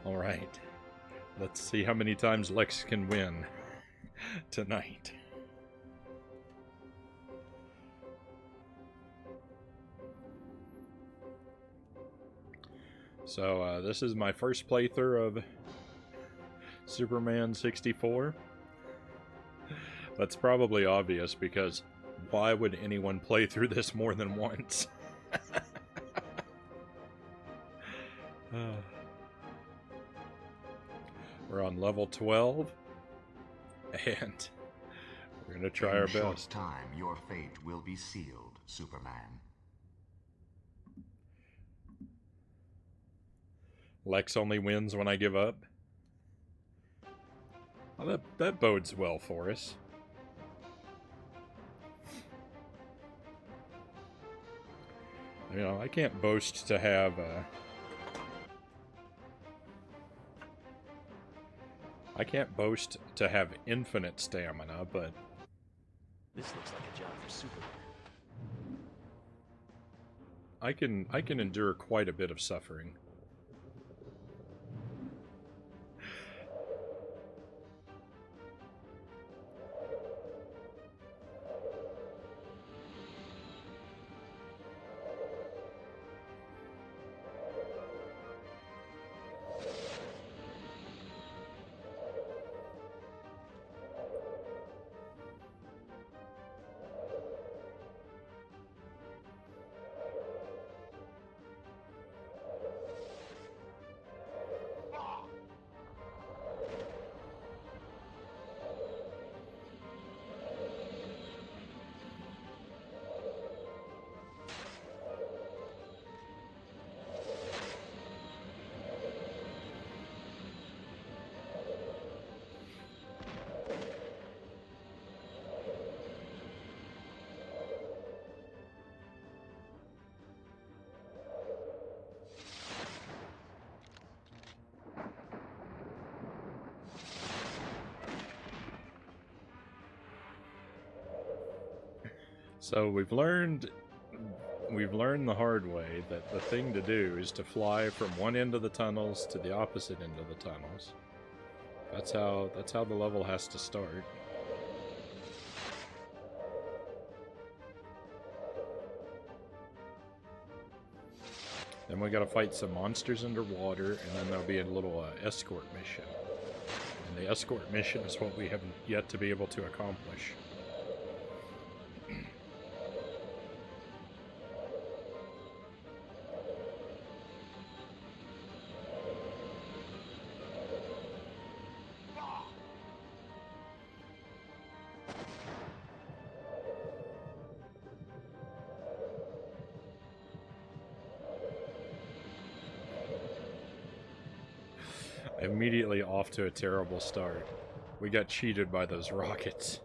Alright. Let's see how many times Lex can win tonight. So, this is my first playthrough of Superman 64. That's probably obvious because why would anyone play through this more than once? We're on level 12, and we're going to try our best. In a short time, your fate will be sealed, Superman. Lex only wins when I give up. Well, that bodes well for us. You know, I can't boast to have I can't boast to have infinite stamina, but this looks like a job for Superman. I can endure quite a bit of suffering. So we've learned the hard way that the thing to do is to fly from one end of the tunnels to the opposite end of the tunnels. That's how the level has to start. Then we gotta fight some monsters underwater, and then there'll be a little escort mission. And the escort mission is what we haven't yet to be able to accomplish. Immediately off to a terrible start. We got cheated by those rockets.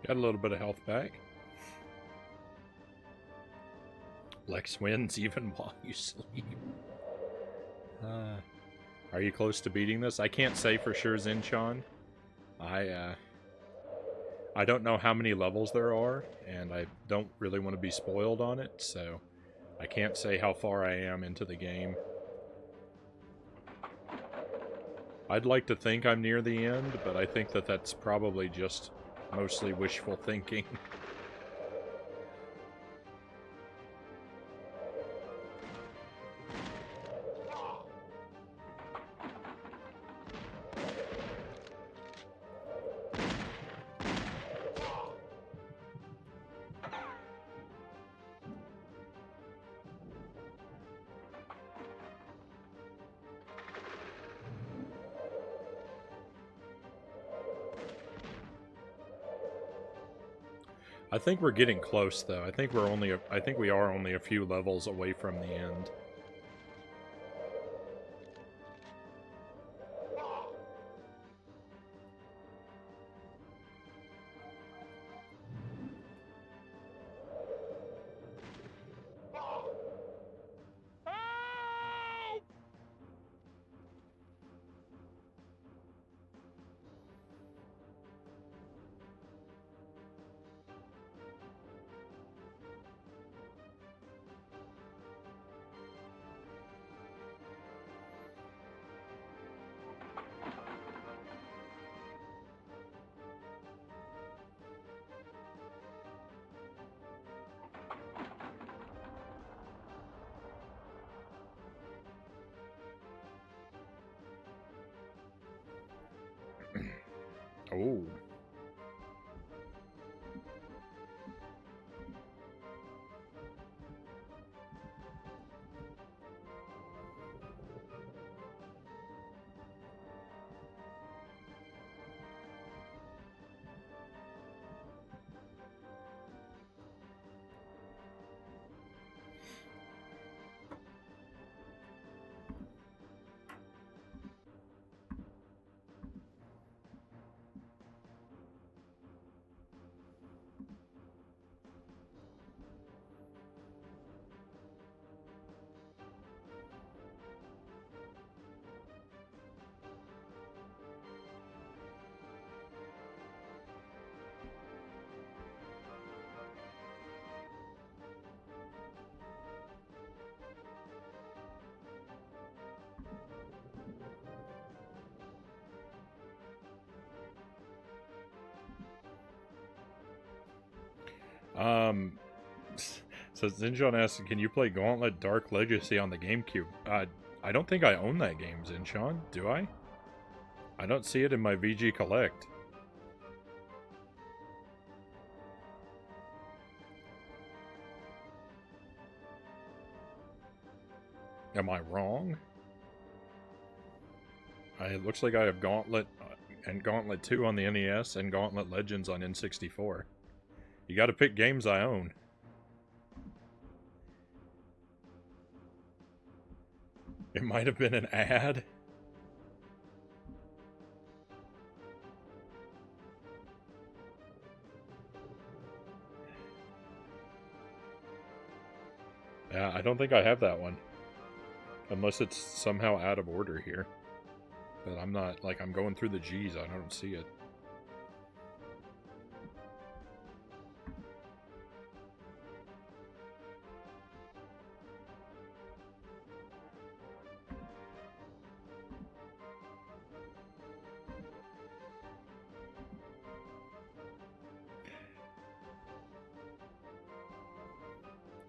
Got a little bit of health back. Lex wins even while you sleep. Are you close to beating this? I can't say for sure, Zinchon. I don't know how many levels there are, and I don't really want to be spoiled on it, so I can't say how far I am into the game. I'd like to think I'm near the end, but I think that that's probably just mostly wishful thinking. I think we're getting close, though. I think we are only a few levels away from the end. Oh. So Zinjon asks, can you play Gauntlet Dark Legacy on the GameCube? I don't think I own that game, Zinjon. Do I? I don't see it in my VG Collect. Am I wrong? It looks like I have Gauntlet and Gauntlet 2 on the NES and Gauntlet Legends on N64. You gotta pick games I own. It might have been an ad. Yeah, I don't think I have that one. Unless it's somehow out of order here. But I'm not, like, I'm going through the G's, I don't see it.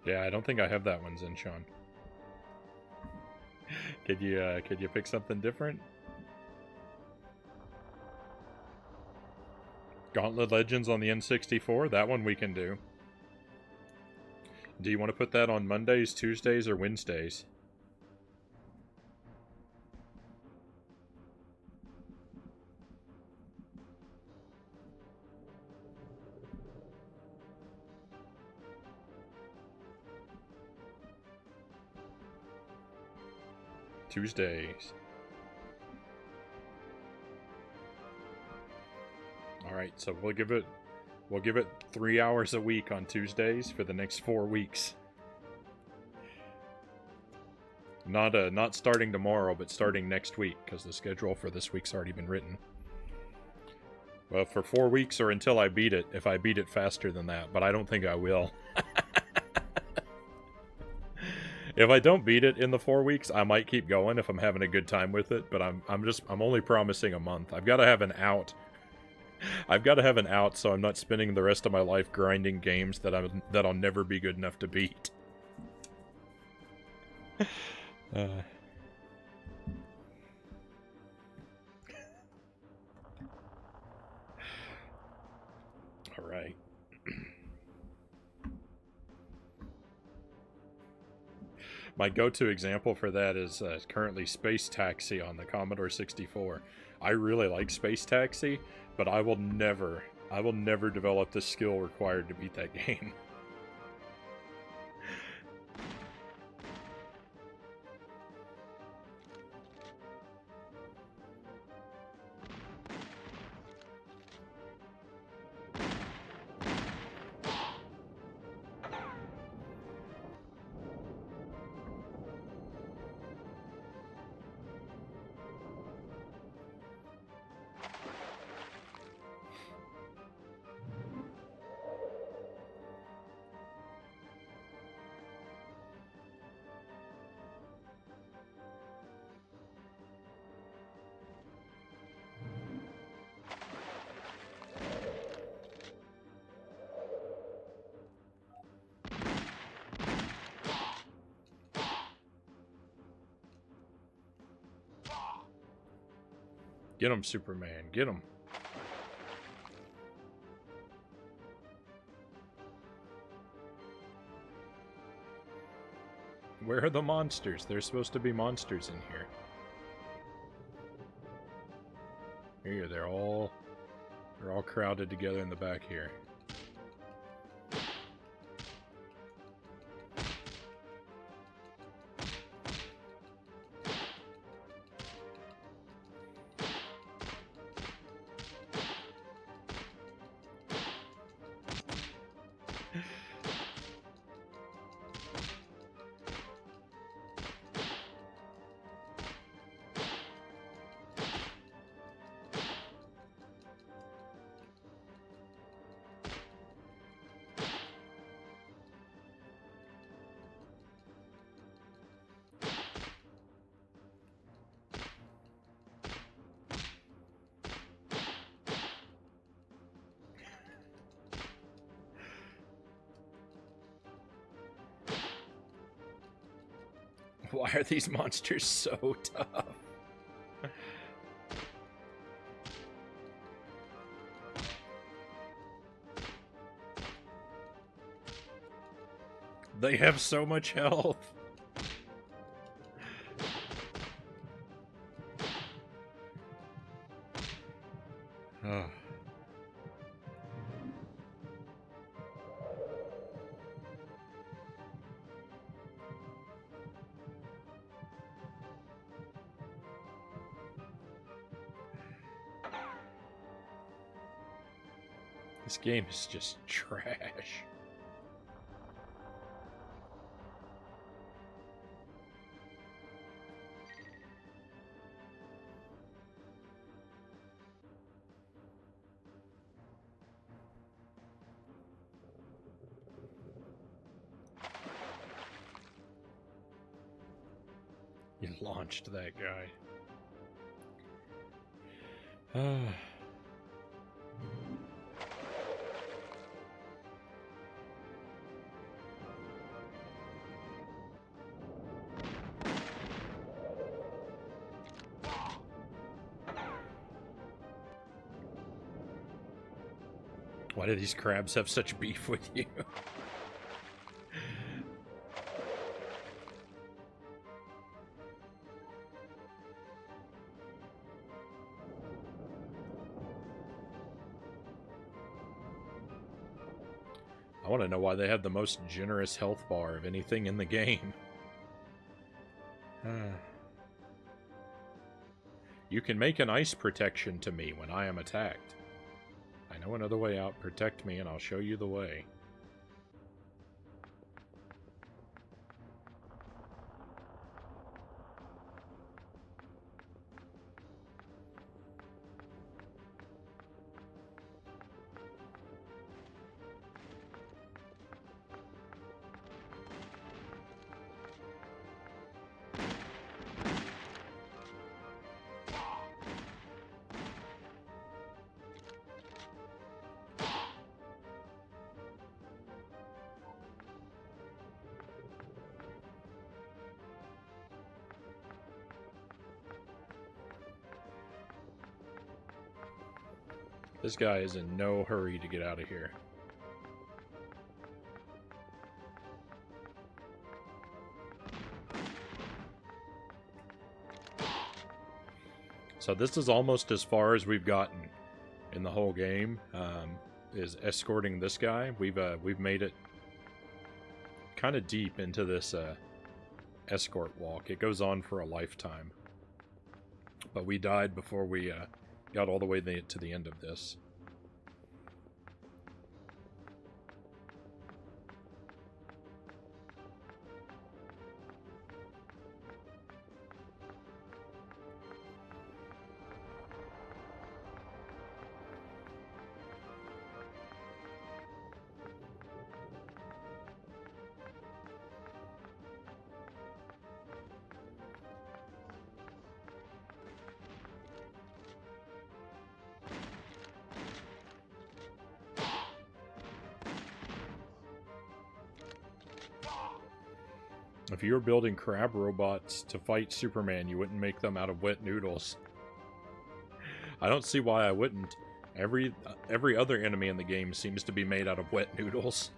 Yeah, I don't think I have that one, Zinchon. Could you pick something different? Gauntlet Legends on the N64? That one we can do. Do you want to put that on Mondays, Tuesdays, or Wednesdays? Tuesdays. Alright, so we'll give it 3 hours a week on Tuesdays for the next 4 weeks. Not starting tomorrow, but starting next week, because the schedule for this week's already been written. Well, for 4 weeks or until I beat it, if I beat it faster than that, but I don't think I will. If I don't beat it in the 4 weeks, I might keep going if I'm having a good time with it, but I'm only promising a month. I've got to have an out. I've got to have an out so I'm not spending the rest of my life grinding games that I'll never be good enough to beat. All right. My go-to example for that is currently Space Taxi on the Commodore 64. I really like Space Taxi, but I will never I will never develop the skill required to beat that game. Get him, Superman. Get him. Where are the monsters? There's supposed to be monsters in here. Here, they're all crowded together in the back here. Why are these monsters so tough? They have so much health. Oh. This game is just trash. You launched that guy. Why do these crabs have such beef with you? I want to know why they have the most generous health bar of anything in the game. You can make an ice protection to me when I am attacked. I know another way out. Protect me and I'll show you the way. This guy is in no hurry to get out of here. So this is almost as far as we've gotten in the whole game is escorting this guy. We've made it kind of deep into this escort walk. It goes on for a lifetime, but we died before we got all the way to the end of this. If you were building crab robots to fight Superman, you wouldn't make them out of wet noodles. I don't see why I wouldn't. Every other enemy in the game seems to be made out of wet noodles.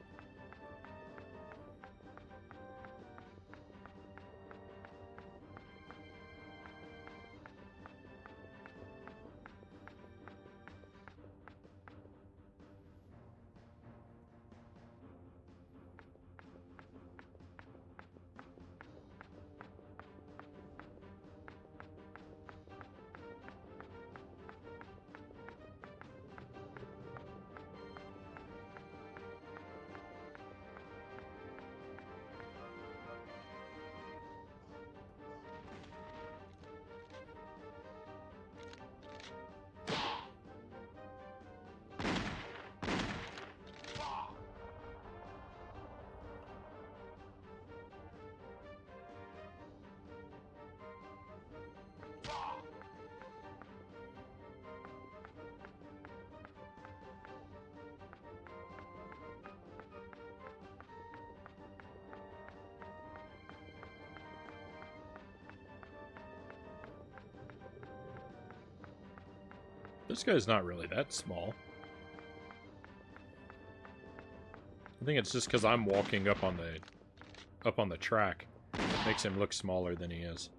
This guy's not really that small. I think it's just because I'm walking up on the track. It makes him look smaller than he is.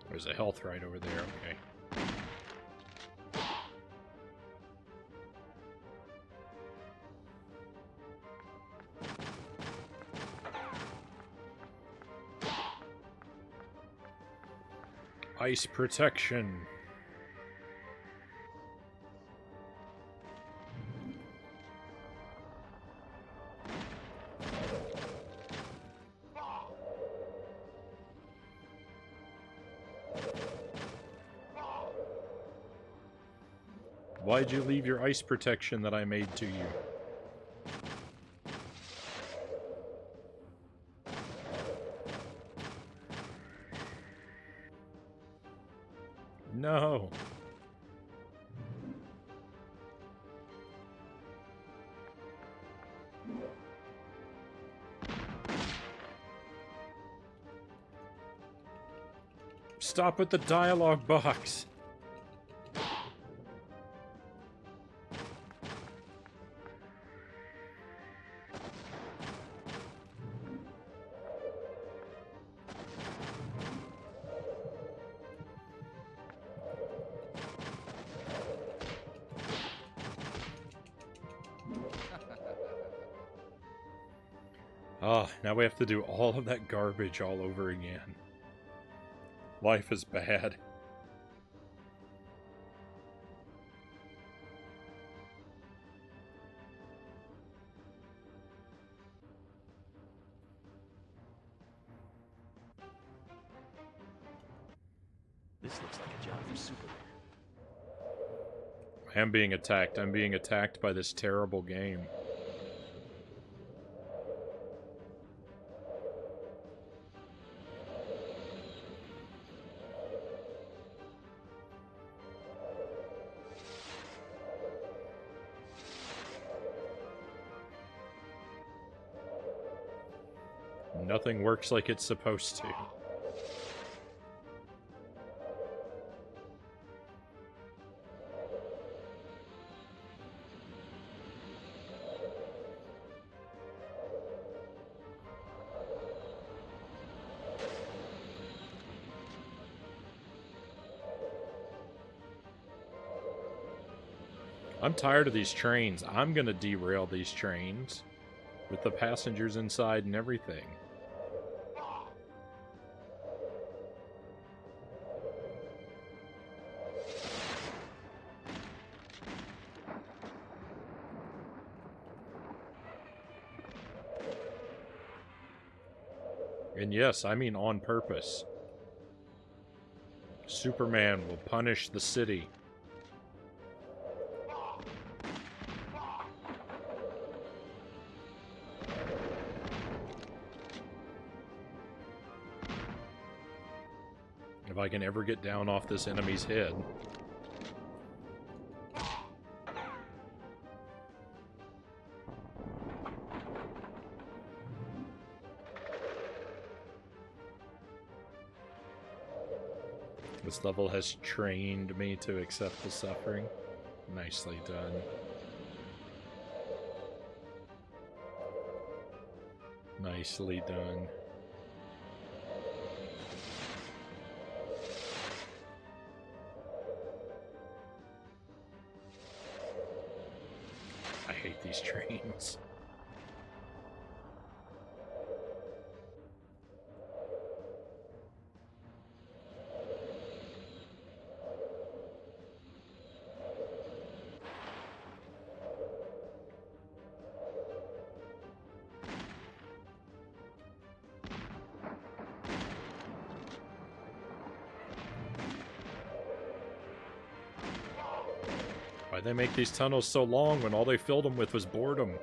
There's a health right over there, okay. Ice protection. Why'd you leave your ice protection that I made to you? No. Stop with the dialogue box. Oh, now we have to do all of that garbage all over again. Life is bad. This looks like a job for Superman. I am being attacked. I'm being attacked by this terrible game. Nothing works like it's supposed to. I'm tired of these trains. I'm gonna derail these trains with the passengers inside and everything. And yes, I mean on purpose. Superman will punish the city. If I can ever get down off this enemy's head. This level has trained me to accept the suffering. Nicely done. Nicely done. I hate these trains. Why'd they make these tunnels so long when all they filled them with was boredom?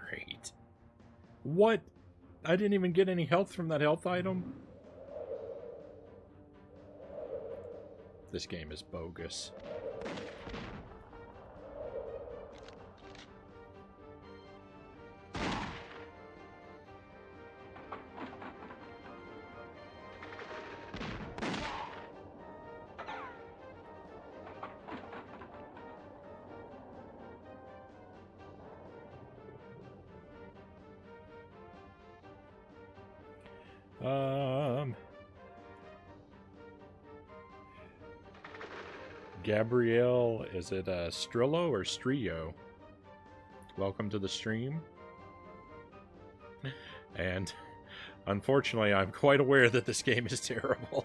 Great. What? I didn't even get any health from that health item? This game is bogus. Gabrielle, is it Strillo or Strio? Welcome to the stream. And unfortunately, I'm quite aware that this game is terrible.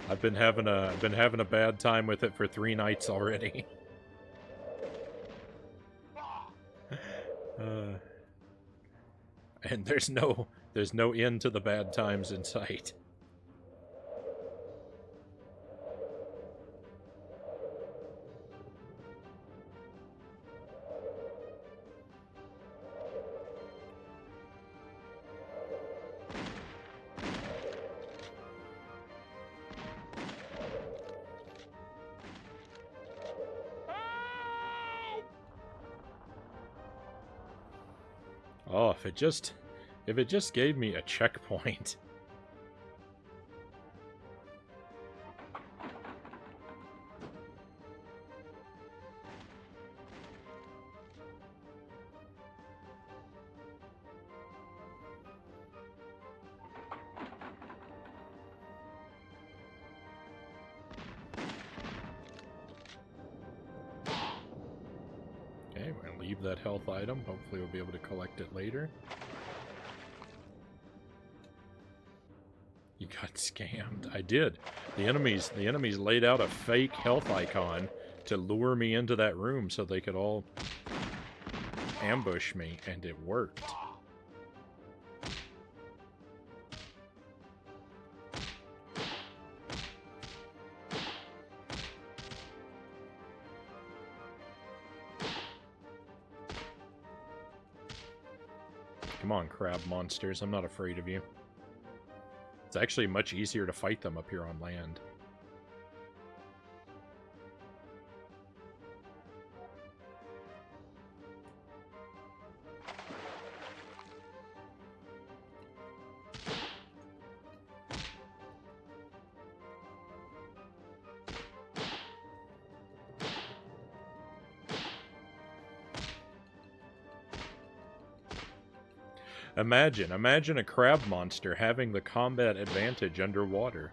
I've been having a bad time with it for 3 nights already. And there's no end to the bad times in sight. Oh, if it just gave me a checkpoint. Okay, we're gonna leave that health item. Hopefully we'll be able to collect it later. got scammed. I did. The enemies laid out a fake health icon to lure me into that room so they could all ambush me, and it worked. Come on, crab monsters. I'm not afraid of you. It's actually much easier to fight them up here on land. Imagine a crab monster having the combat advantage underwater.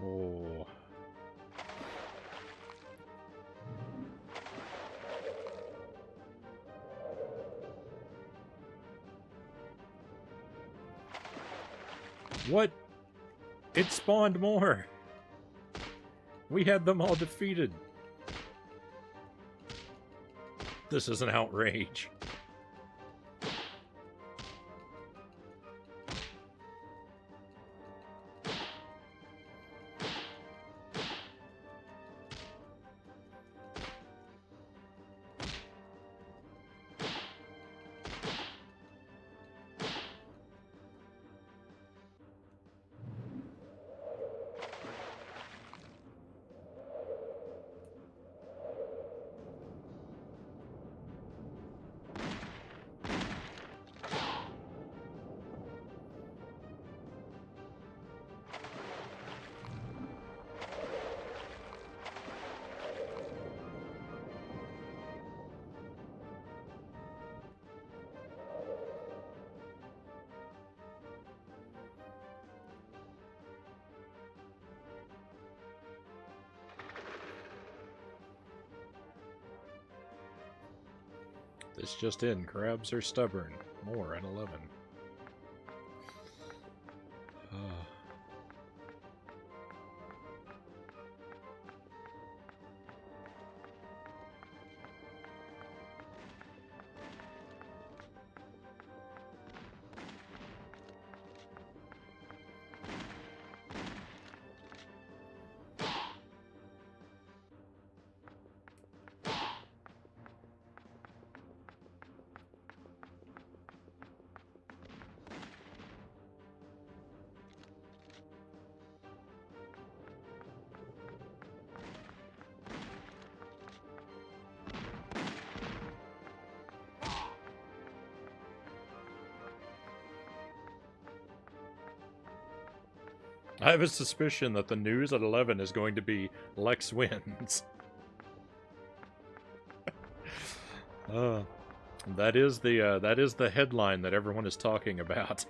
Oh. What? It spawned more. We had them all defeated. This is an outrage. This just in, crabs are stubborn. More at 11. I have a suspicion that the news at 11 is going to be Lex wins. That is the headline that everyone is talking about.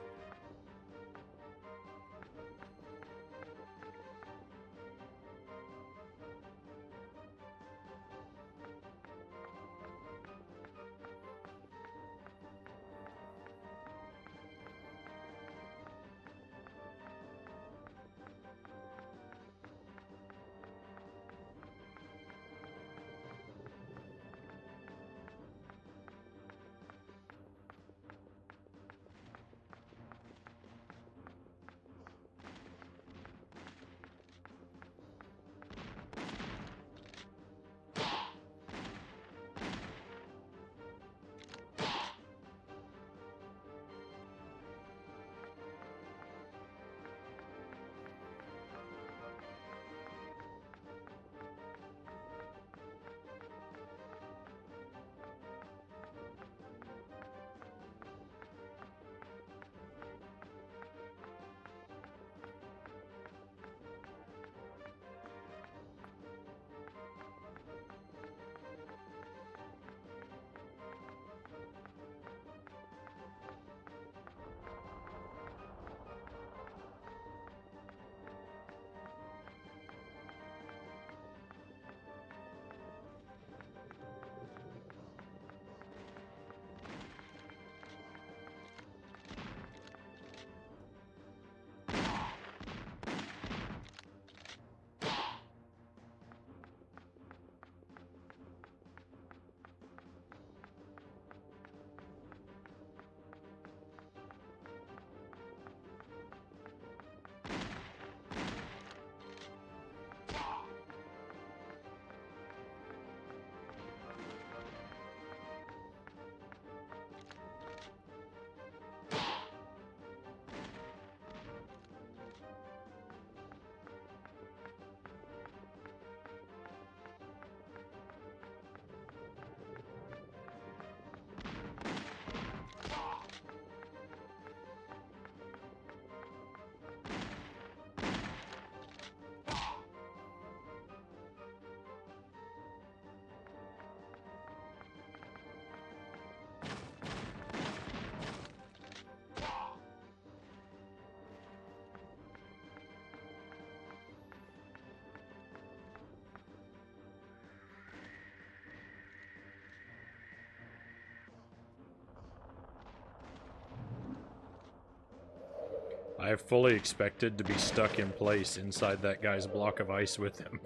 I fully expected to be stuck in place inside that guy's block of ice with him.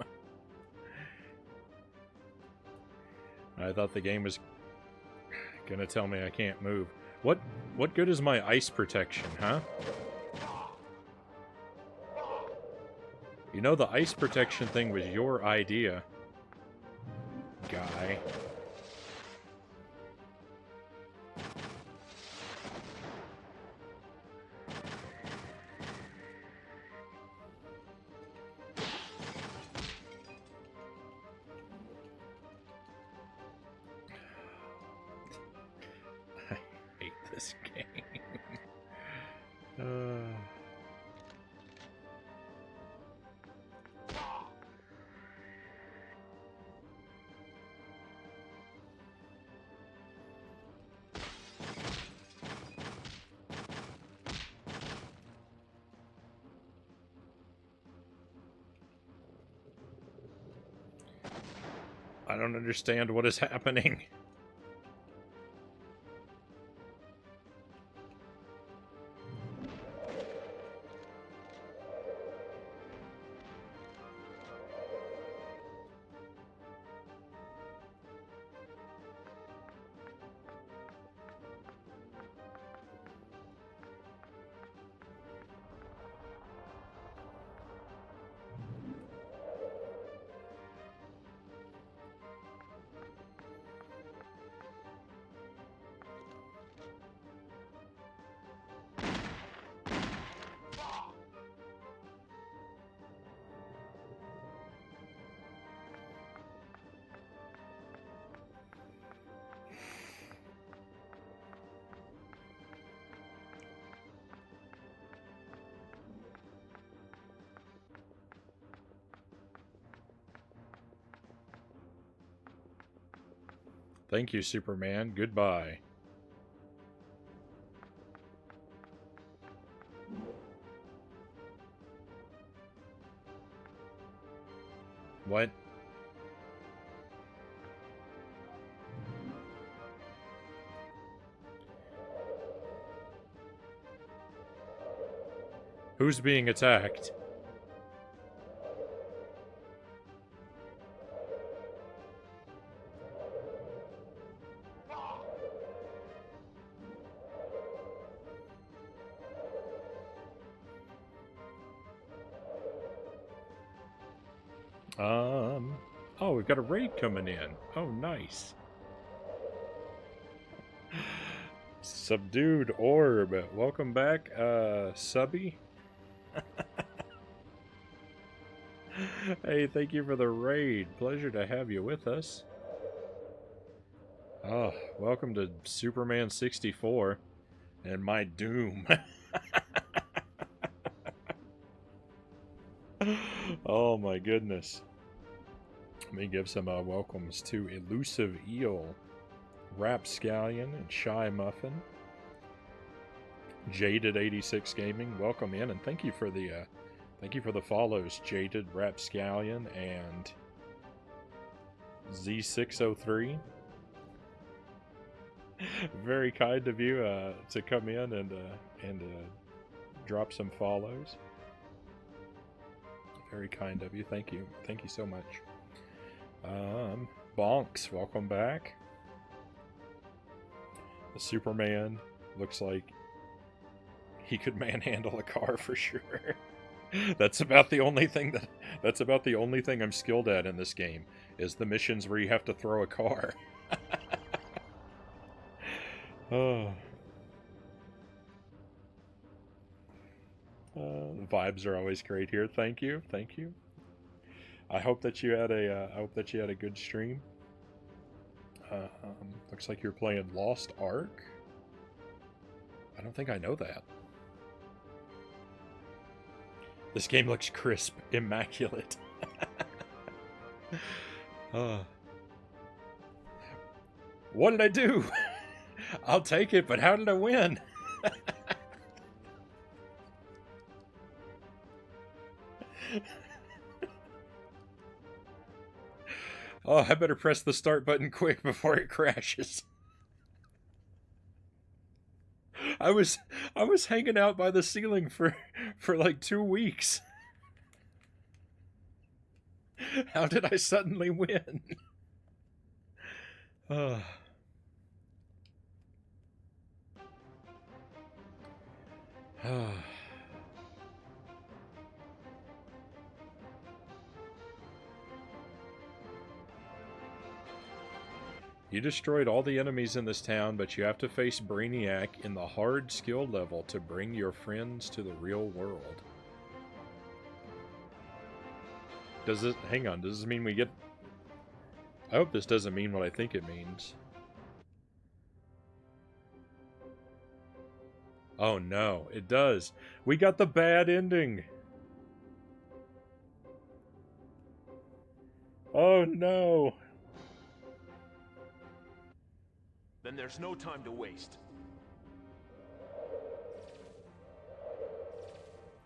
I thought the game was gonna tell me I can't move. What good is my ice protection, huh? You know, the ice protection thing was your idea, guy. I hate this game. I don't understand what is happening. Thank you, Superman. Goodbye. What? Who's being attacked? Oh, we've got a raid coming in. Oh, nice. Subdued Orb. Welcome back, Subby. Hey, thank you for the raid. Pleasure to have you with us. Oh, welcome to Superman 64 and my doom. Oh my goodness. Let me give some welcomes to Elusive Eel, Rapscallion, and Shy Muffin. Jaded86 Gaming, welcome in, and thank you for the follows, Jaded, Rapscallion, and Z603. Very kind of you to come in and drop some follows. Very kind of you. Thank you. Thank you so much. Bonks, welcome back. The Superman looks like he could manhandle a car for sure. That's about the only thing I'm skilled at in this game, is the missions where you have to throw a car. Oh. The vibes are always great here. Thank you. Thank you. I hope that you had a good stream. Looks like you're playing Lost Ark. I don't think I know that. This game looks crisp, immaculate. What did I do? I'll take it, but how did I win? Oh, I better press the start button quick before it crashes. I was hanging out by the ceiling for like 2 weeks. How did I suddenly win? uh, You destroyed all the enemies in this town, but you have to face Brainiac in the hard skill level to bring your friends to the real world. Does this... Hang on, does this mean we get... I hope this doesn't mean what I think it means. Oh no, it does. We got the bad ending. Oh no. Then there's no time to waste.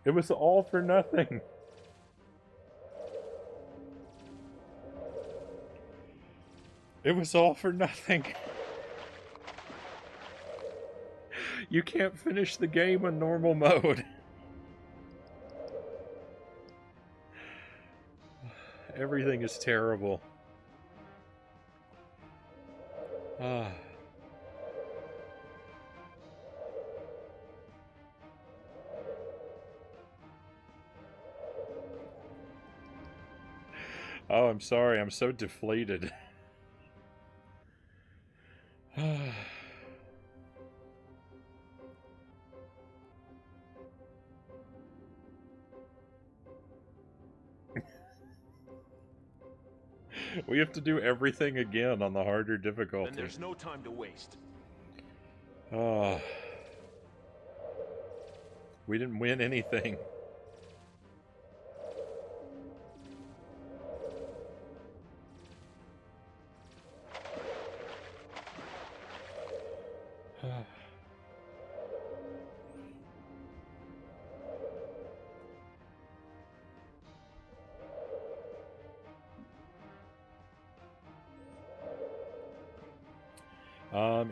It was all for nothing. It was all for nothing. You can't finish the game in normal mode. Everything is terrible. Ah. Oh, I'm sorry. I'm so deflated. We have to do everything again on the harder difficulty. Then there's no time to waste. Oh. We didn't win anything.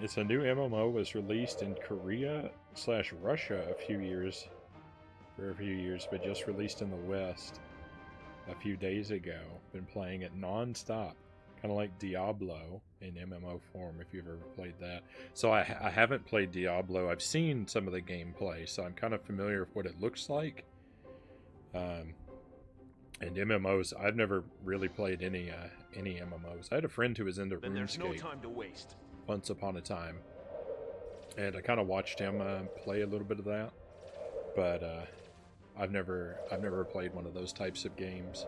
It's a new MMO, was released in Korea/Russia for a few years, but just released in the West a few days ago. Been playing it non-stop, kind of like Diablo in MMO form, if you've ever played that. So I haven't played Diablo. I've seen some of the gameplay, so I'm kind of familiar with what it looks like. And MMOs, I've never really played any MMOs. I had a friend who was into Then there's no RuneScape time to waste. once upon a time, and I kind of watched him play a little bit of that, but I've never played one of those types of games.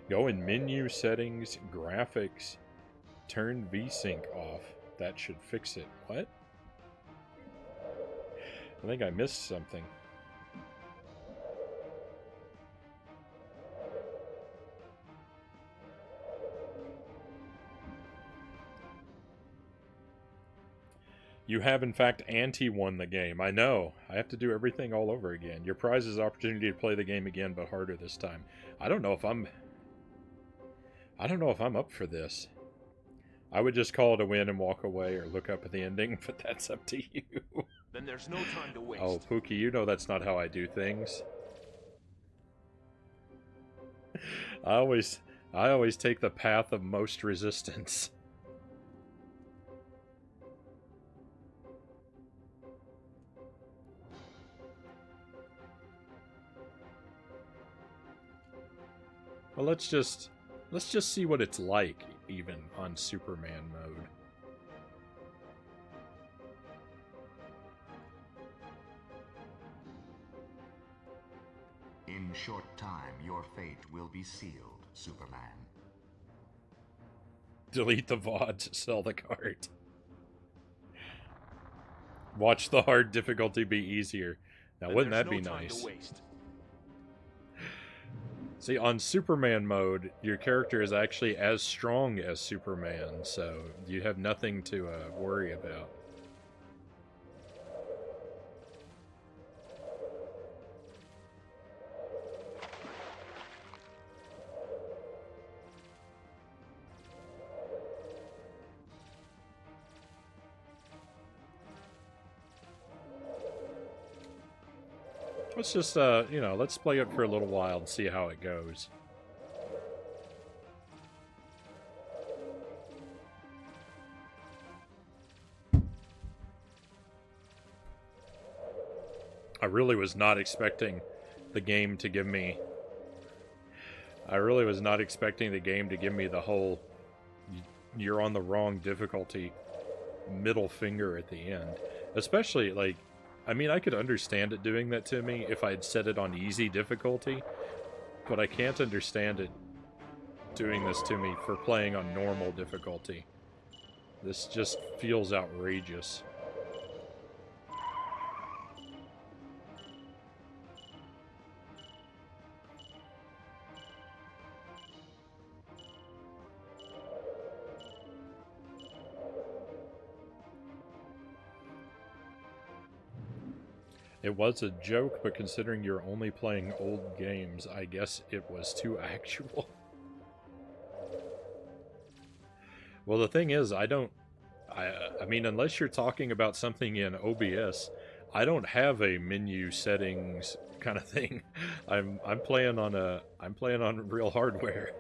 Go in menu settings, graphics, turn VSync off. That should fix it. What? I think I missed something. You have, in fact, anti-won the game. I know. I have to do everything all over again. Your prize is opportunity to play the game again, but harder this time. I don't know if I'm up for this. I would just call it a win and walk away or look up at the ending, but that's up to you. Then there's no time to waste. Oh, Pookie, you know that's not how I do things. I always take the path of most resistance. Well, let's just see what it's like, even on Superman mode. In short time, your fate will be sealed, Superman. Delete the VOD to sell the card. Watch the hard difficulty be easier. Now, Then wouldn't there's that be no time nice? to waste. See, on Superman mode, your character is actually as strong as Superman, so you have nothing to worry about. Let's just, you know, let's play it for a little while and see how it goes. I really was not expecting the game to give me... I really was not expecting the game to give me the whole you're on the wrong difficulty middle finger at the end. Especially, like, I mean, I could understand it doing that to me if I'd set it on easy difficulty, but I can't understand it doing this to me for playing on normal difficulty. This just feels outrageous. It was a joke, but considering you're only playing old games, I guess it was too actual. Well, the thing is, I mean, unless you're talking about something in OBS, I don't have a menu settings kind of thing. I'm playing on real hardware.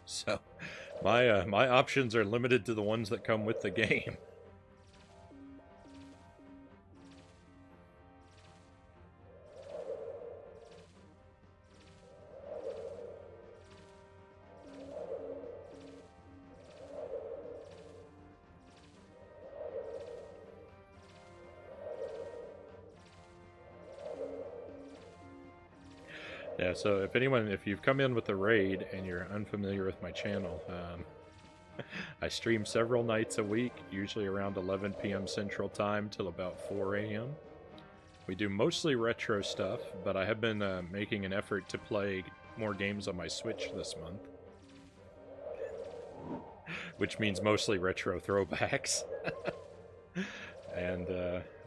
So, my options are limited to the ones that come with the game. Yeah, so if you've come in with the raid and you're unfamiliar with my channel, I stream several nights a week, usually around 11 p.m. Central Time till about 4 a.m. We do mostly retro stuff, but I have been making an effort to play more games on my Switch this month. Which means mostly retro throwbacks. And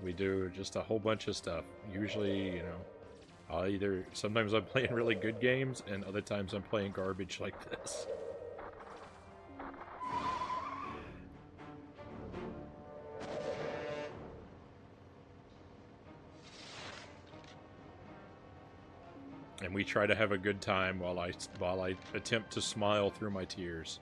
we do just a whole bunch of stuff. Usually, you know, sometimes I'm playing really good games, and other times I'm playing garbage like this. And we try to have a good time while I attempt to smile through my tears.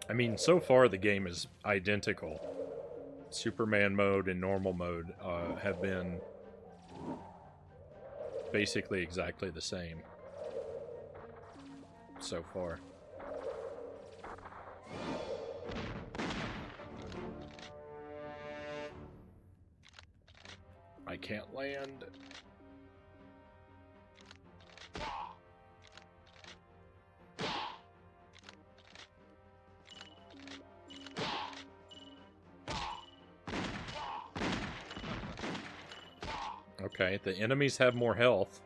I mean, so far the game is identical. Superman mode and normal mode have been basically exactly the same so far. I can't land. Okay, the enemies have more health.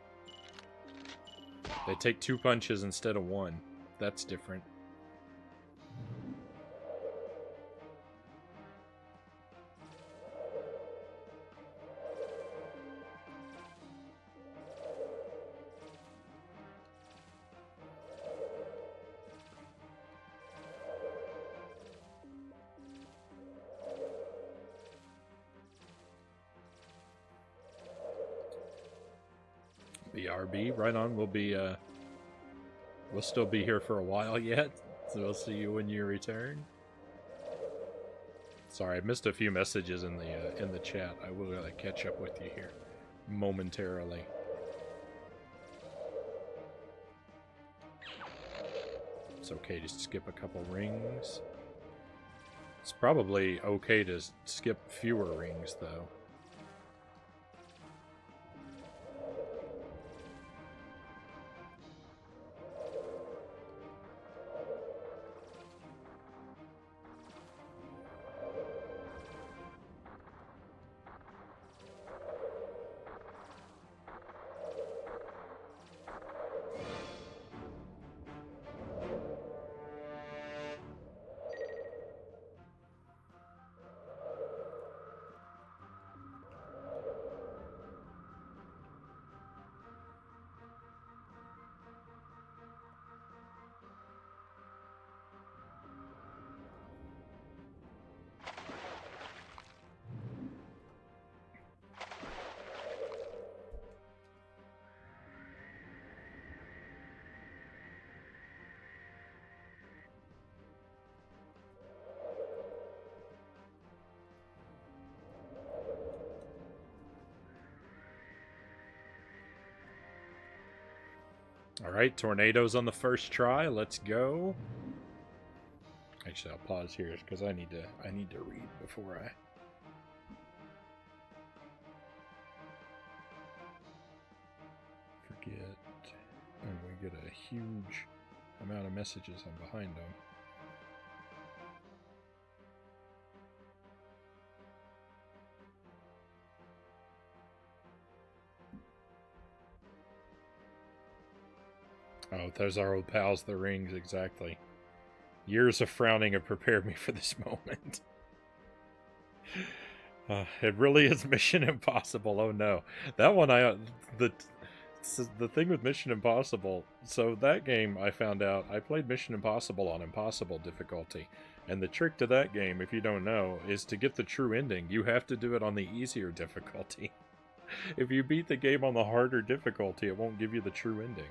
They take 2 punches instead of 1. That's different. BRB, right on. We'll still be here for a while yet, so we'll see you when you return. Sorry, I missed a few messages in the chat. I will catch up with you here momentarily. It's okay to skip a couple rings. It's probably okay to skip fewer rings, though. Alright, tornadoes on the first try. Let's go. Actually, I'll pause here because I need to read before I... forget. And we get a huge amount of messages. I'm behind them. Oh, there's our old pals, the rings, exactly. Years of frowning have prepared me for this moment. It really is Mission Impossible. Oh no. That one, the thing with Mission Impossible, so that game I found out, I played Mission Impossible on Impossible difficulty. And the trick to that game, if you don't know, is to get the true ending, you have to do it on the easier difficulty. If you beat the game on the harder difficulty, it won't give you the true ending.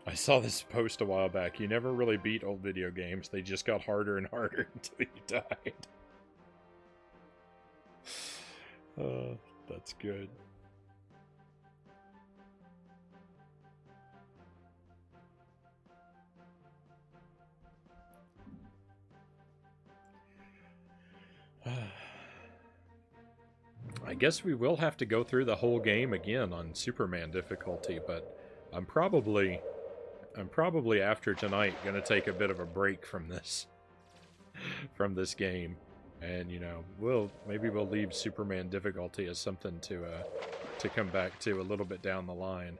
I saw this post a while back. You never really beat old video games. They just got harder and harder until you died. That's good. I guess we will have to go through the whole game again on Superman difficulty, but I'm probably after tonight gonna take a bit of a break from this game, and you know, maybe we'll leave Superman difficulty as something to come back to a little bit down the line.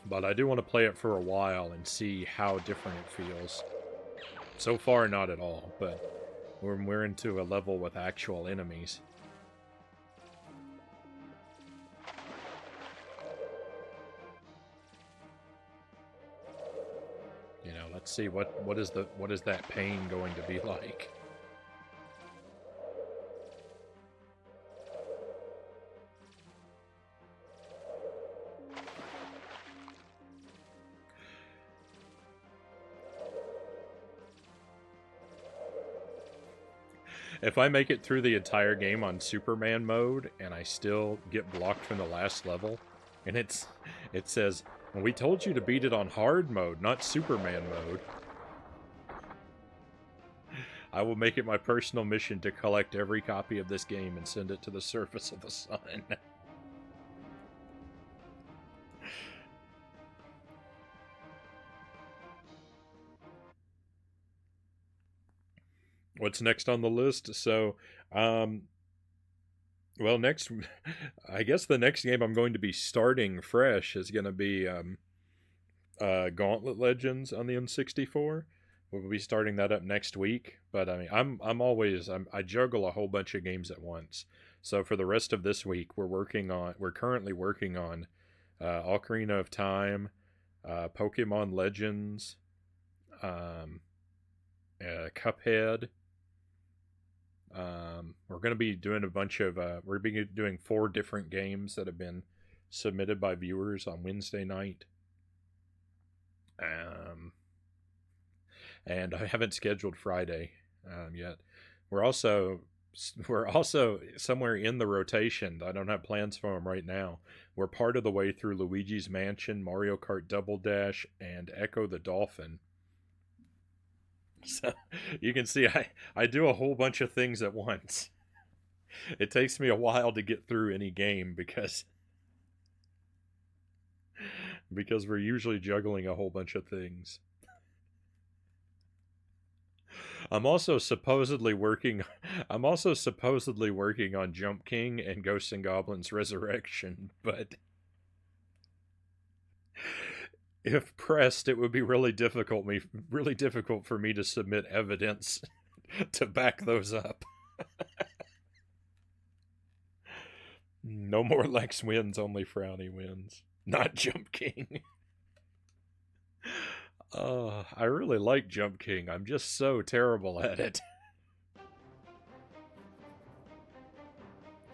But I do want to play it for a while and see how different it feels. So far, not at all, but we're into a level with actual enemies. You know, let's see what is that pain going to be like. If I make it through the entire game on Superman mode and I still get blocked from the last level, and it says, well, we told you to beat it on hard mode, not Superman mode, I will make it my personal mission to collect every copy of this game and send it to the surface of the sun. What's next on the list? So, well, next, I guess the next game I'm going to be starting fresh is going to be Gauntlet Legends on the N64. We'll be starting that up next week. But I mean, I juggle a whole bunch of games at once. So for the rest of this week, we're currently working on Ocarina of Time, Pokemon Legends, Cuphead. We're going to be doing a bunch of we're doing 4 different games that have been submitted by viewers on Wednesday night. And I haven't scheduled Friday yet. We're also somewhere in the rotation. I don't have plans for them right now. We're part of the way through Luigi's Mansion, Mario Kart Double Dash, and Echo the Dolphin. So you can see I do a whole bunch of things at once. It takes me a while to get through any game because we're usually juggling a whole bunch of things. I'm also supposedly working on Jump King and Ghosts and Goblins Resurrection, but if pressed, it would be really difficult for me to submit evidence to back those up. No more Lex wins, only Frownie wins. Not Jump King. I really like Jump King. I'm just so terrible at it.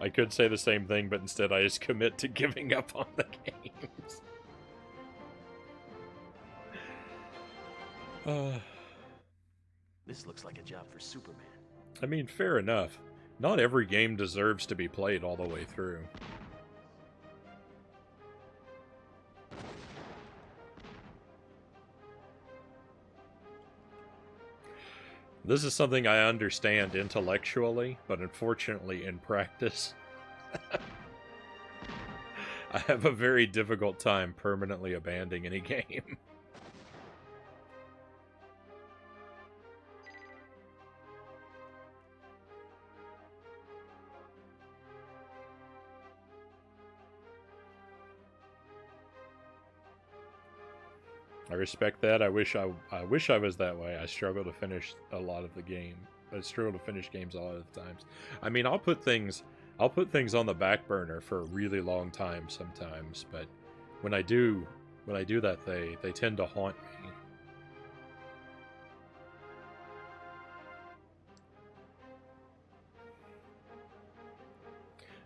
I could say the same thing, but instead I just commit to giving up on the games. This looks like a job for Superman. I mean, fair enough. Not every game deserves to be played all the way through. This is something I understand intellectually, but unfortunately in practice, I have a very difficult time permanently abandoning any game. I respect that. I wish I was that way. I struggle to finish a lot of the game. I struggle to finish games a lot of the times. I mean, I'll put things on the back burner for a really long time sometimes, but when I do that, they tend to haunt me.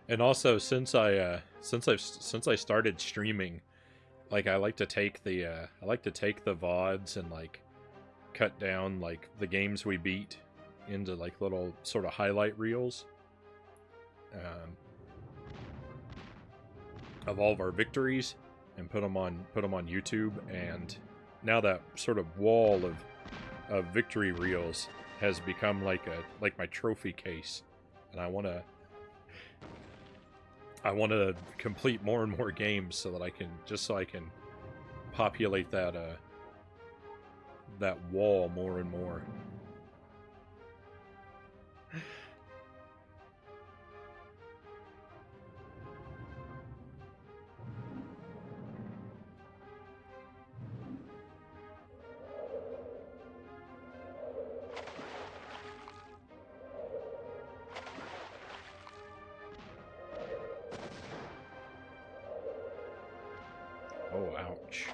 And also, since I started streaming, like I like to take the VODs and like cut down like the games we beat into like little sort of highlight reels of all of our victories and put them on YouTube. And now that sort of wall of victory reels has become like my trophy case, and I want to complete more and more games so that I can populate that wall more and more. Oh, ouch.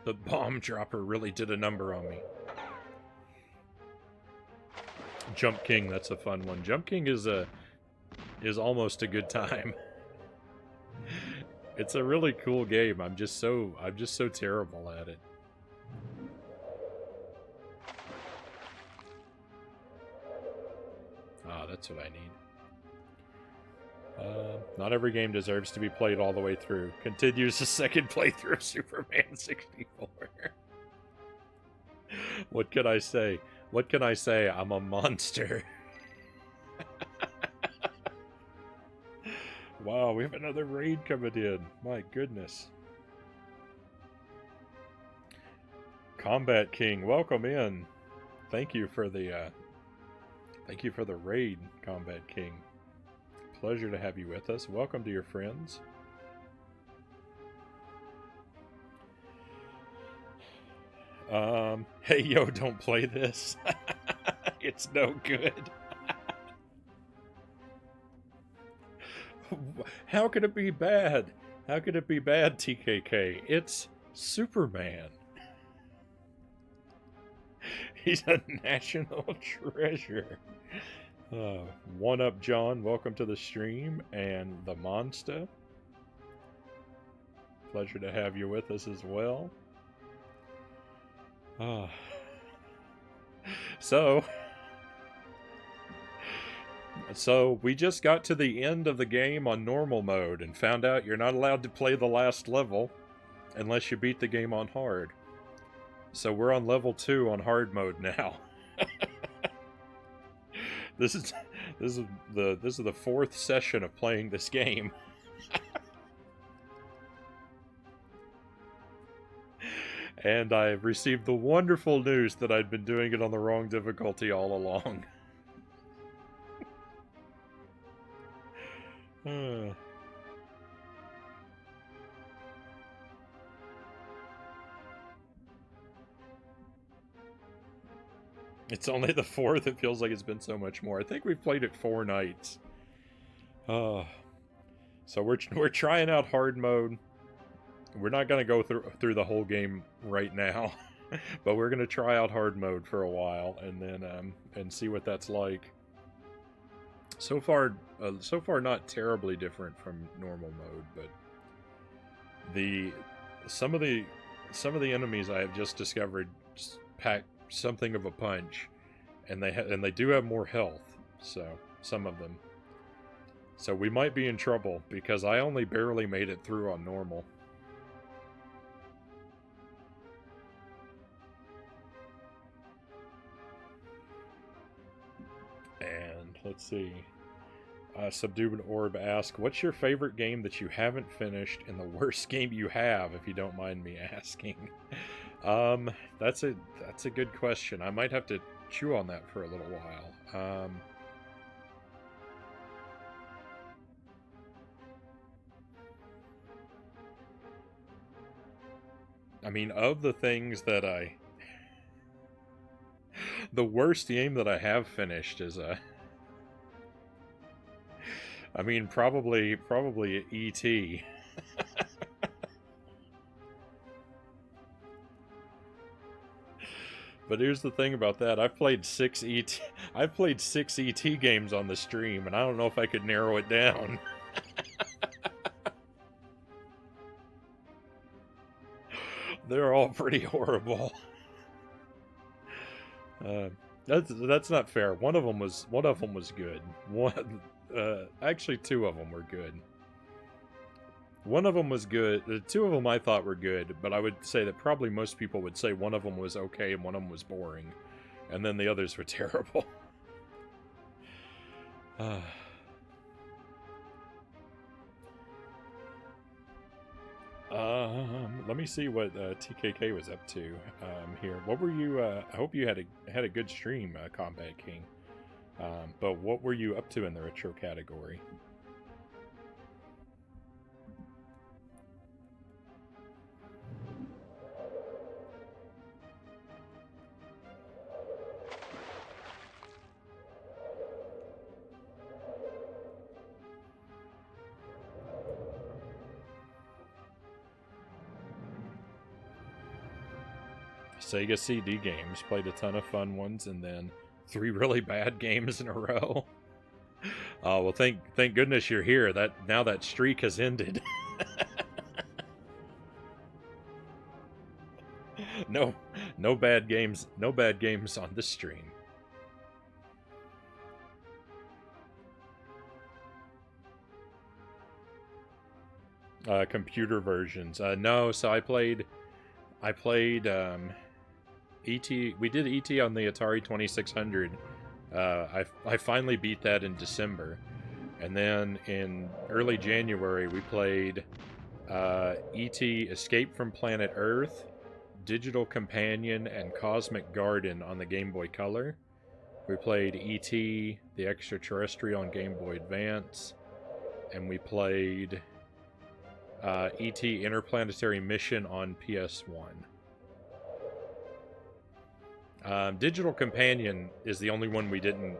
The bomb dropper really did a number on me. Jump King, that's a fun one. Jump King is almost a good time. It's a really cool game. I'm just so terrible at it. Ah, that's what I need. Not every game deserves to be played all the way through. Continues the second playthrough of Superman 64. What can I say? What can I say? I'm a monster. Wow, we have another raid coming in. My goodness. Combat King, welcome in. Thank you for the raid, Combat King. Pleasure to have you with us. Welcome to your friends. Hey, yo, don't play this. It's no good. How could it be bad? How could it be bad, TKK? It's Superman. He's a national treasure. One Up John, welcome to the stream, and the Monster. Pleasure to have you with us as well. So we just got to the end of the game on normal mode and found out you're not allowed to play the last level unless you beat the game on hard. So we're on level 2 on hard mode now. This is the 4th session of playing this game. And I've received the wonderful news that I'd been doing it on the wrong difficulty all along. It's only the 4th. It feels like it's been so much more. I think we've played it 4 nights. So we're trying out hard mode. We're not going to go through the whole game right now, but we're going to try out hard mode for a while and then and see what that's like. So far not terribly different from normal mode, but some of the enemies I have just discovered pack something of a punch, and they do have more health. So some of them. So we might be in trouble because I only barely made it through on normal. And let's see. Subdued Orb asks, "What's your favorite game that you haven't finished, and the worst game you have, if you don't mind me asking?" That's a good question. I might have to chew on that for a little while. I mean, of the things that the worst game that I have finished is I mean, probably E.T. But here's the thing about that: I've played 6 ET games on the stream, and I don't know if I could narrow it down. They're all pretty horrible. That's not fair. One of them was good. Actually, 2 of them were good. One of them was good. The 2 of them I thought were good, but I would say that probably most people would say one of them was okay and one of them was boring, and then the others were terrible. Let me see what TKK was up to here. What were you? I hope you had a good stream, Combat King. But what were you up to in the retro category? Sega CD games, played a ton of fun ones, and then 3 really bad games in a row. Oh, well, thank goodness you're here. Now that streak has ended. No bad games on this stream. Computer versions. No, so I played ET. We did ET on the Atari 2600. I finally beat that in December, and then in early January we played ET Escape from Planet Earth, Digital Companion, and Cosmic Garden on the Game Boy Color. We played ET the Extraterrestrial on Game Boy Advance, and we played ET Interplanetary Mission on PS1. Digital Companion is the only one we didn't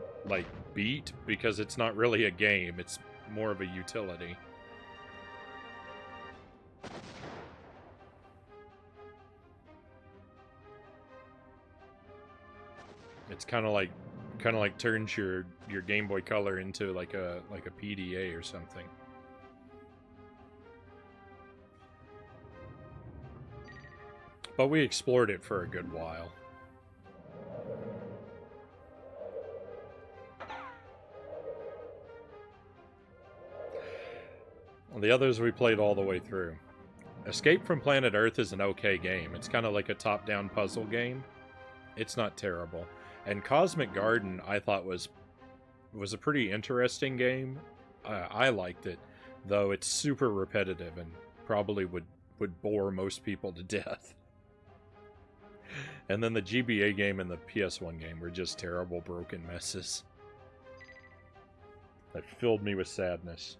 beat because it's not really a game, it's more of a utility. It's kind of like turns your Game Boy Color into like a PDA or something. But we explored it for a good while. The others we played all the way through. Escape from Planet Earth is an okay game. It's kind of like a top-down puzzle game. It's not terrible. And Cosmic Garden, I thought was a pretty interesting game. I liked it, though it's super repetitive and probably would bore most people to death. And then the GBA game and the PS1 game were just terrible, broken messes that filled me with sadness.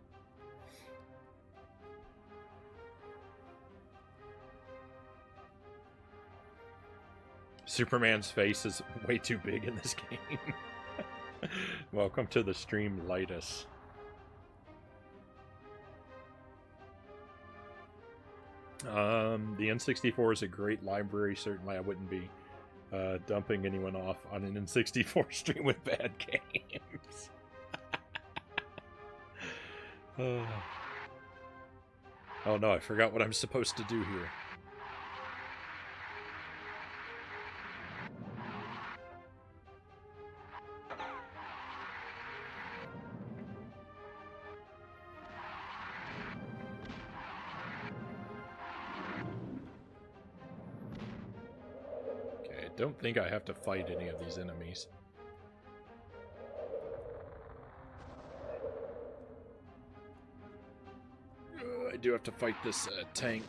Superman's face is way too big in this game. Welcome to the stream, Lightus. The N64 is a great library. Certainly I wouldn't be dumping anyone off on an N64 stream with bad games. Oh no, I forgot what I'm supposed to do here. don't think I have to fight any of these enemies. I do have to fight this tank.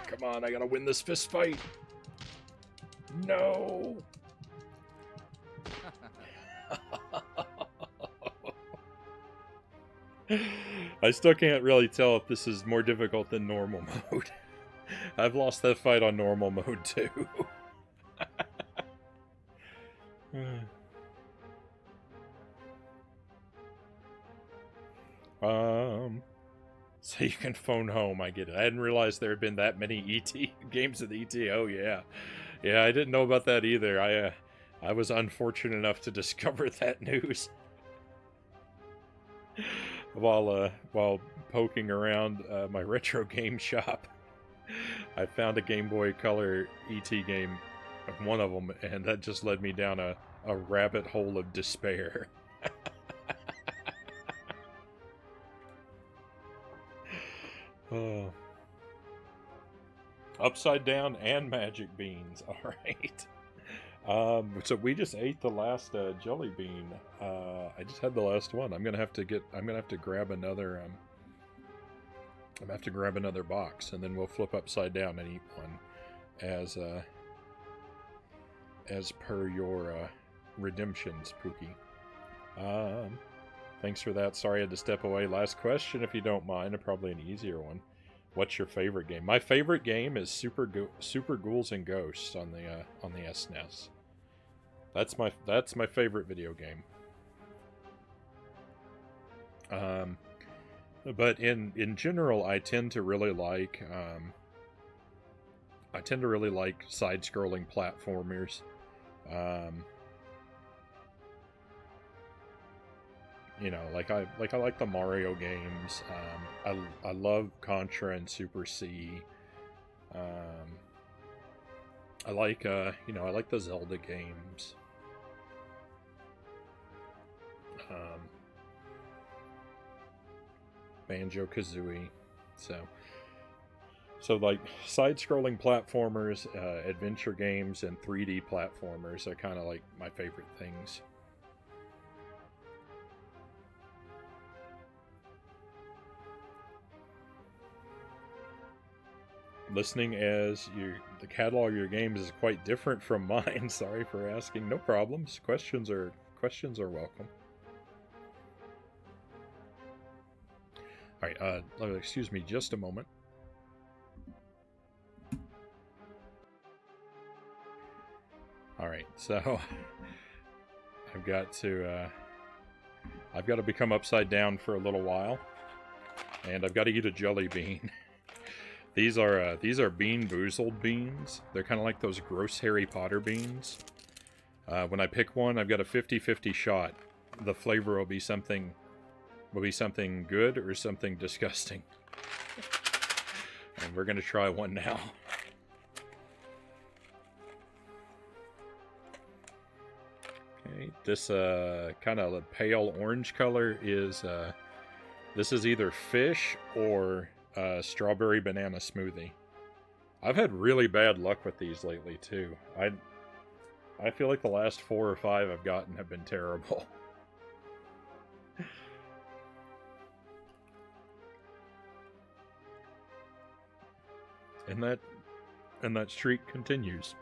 Come on, I gotta win this fist fight. No. I still can't really tell if this is more difficult than normal mode. I've lost that fight on normal mode too. So you can phone home, I get it. I didn't realize there had been that many ET games of the ET. Oh yeah. Yeah, I didn't know about that either. I was unfortunate enough to discover that news while poking around my retro game shop. I found a Game Boy Color ET game, one of them, and that just led me down a rabbit hole of despair. Oh. Upside down and magic beans. All right. So we just ate the last jelly bean. I just had the last one. I'm gonna have to grab another. I'm gonna have to grab another box, and then we'll flip upside down and eat one, as per your redemptions, Pookie. Thanks for that. Sorry I had to step away. Last question, if you don't mind, and probably an easier one. What's your favorite game? My favorite game is Super Ghouls and Ghosts on the SNES. That's my favorite video game. But in general, I tend to really like side-scrolling platformers. You know, I like the Mario games. I love Contra and Super C. I like the Zelda games. Banjo-Kazooie. So like side-scrolling platformers, adventure games, and 3D platformers are kind of like my favorite things. Listening as the catalog of your games is quite different from mine. Sorry for asking. No problems. Questions are welcome. All right. Excuse me, just a moment. All right. So I've got to become upside down for a little while, and I've got to eat a jelly bean. These are Bean Boozled beans. They're kind of like those gross Harry Potter beans. When I pick one, I've got a 50-50 shot. The flavor will be something good or something disgusting. And we're gonna try one now. Okay, this kind of pale orange color is this is either fish or strawberry banana smoothie. I've had really bad luck with these lately too. I feel like the last 4 or 5 I've gotten have been terrible. And that streak continues.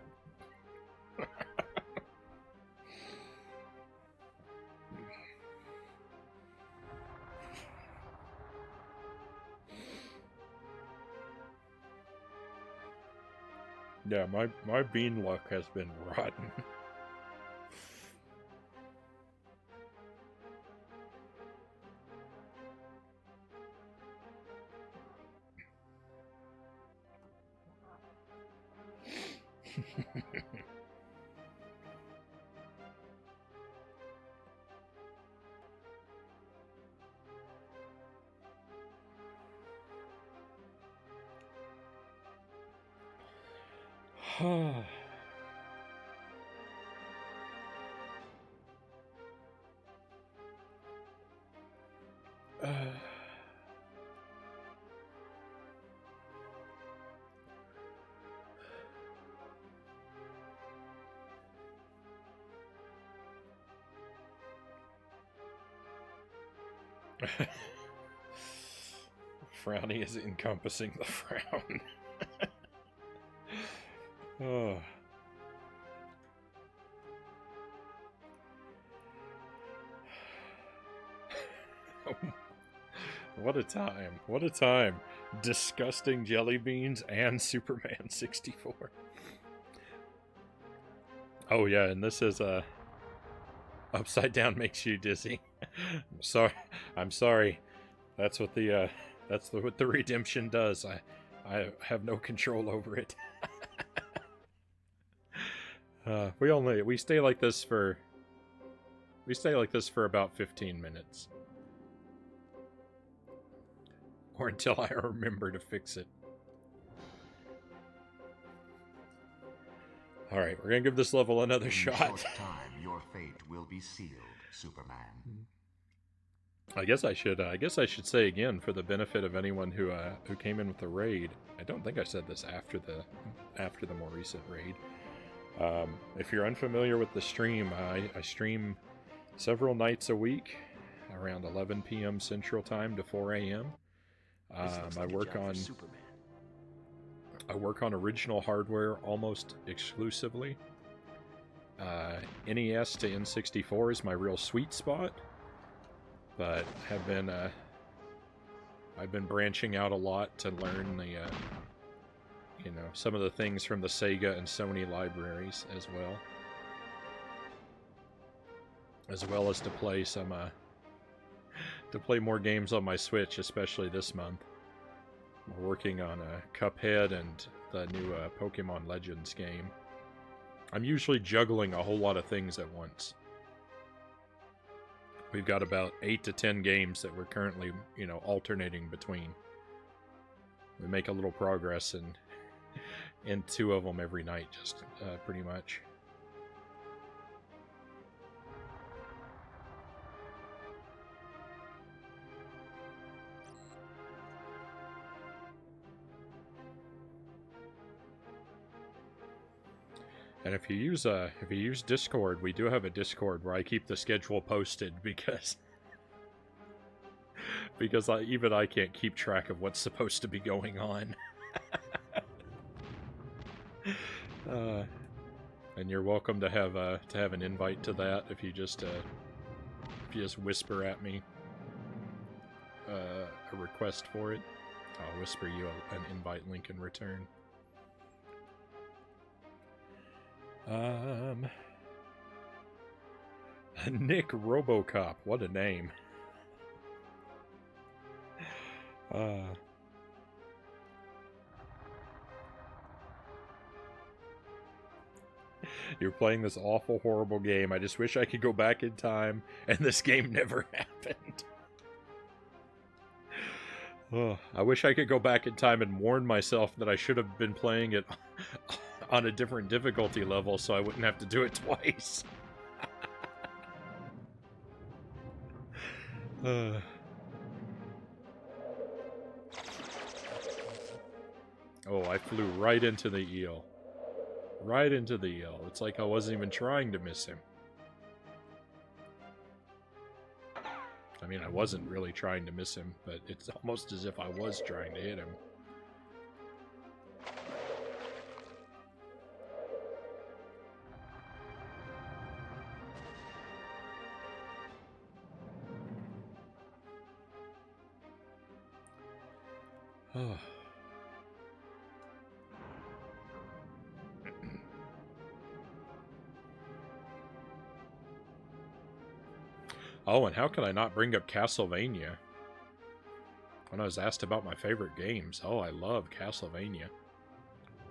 Yeah, my bean luck has been rotten. Frownie is encompassing the frown. Oh. What a time. What a time. Disgusting jelly beans and Superman 64. Oh yeah, and this is upside down makes you dizzy. I'm sorry. That's what what the redemption does. I have no control over it. We stay like this for about 15 minutes. Or until I remember to fix it. Alright, we're gonna give this level another shot. In a short time, your fate will be sealed, Superman. I guess I should say again, for the benefit of anyone who came in with the raid. I don't think I said this after the more recent raid. If you're unfamiliar with the stream, I stream several nights a week, around 11 p.m. Central Time to 4 a.m. I work on original hardware almost exclusively. NES to N64 is my real sweet spot, but I've been branching out a lot to learn the some of the things from the Sega and Sony libraries as well as to play more games on my Switch, especially this month. We're working on Cuphead and the new Pokemon Legends game. I'm usually juggling a whole lot of things at once. We've got about 8 to 10 games that we're currently, alternating between. We make a little progress in 2 of them every night, just pretty much. And if you use Discord, we do have a Discord where I keep the schedule posted because even I can't keep track of what's supposed to be going on. And you're welcome to have an invite to that if you just whisper at me a request for it. I'll whisper you an invite link in return. Nick Robocop, what a name. You're playing this awful, horrible game. I just wish I could go back in time, and this game never happened. I wish I could go back in time and warn myself that I should have been playing it on a different difficulty level so I wouldn't have to do it twice. Oh, I flew right into the eel. Right into the eel. It's like I wasn't even trying to miss him. I mean, I wasn't really trying to miss him, but it's almost as if I was trying to hit him. Oh. Oh, and how could I not bring up Castlevania? When I was asked about my favorite games. Oh, I love Castlevania.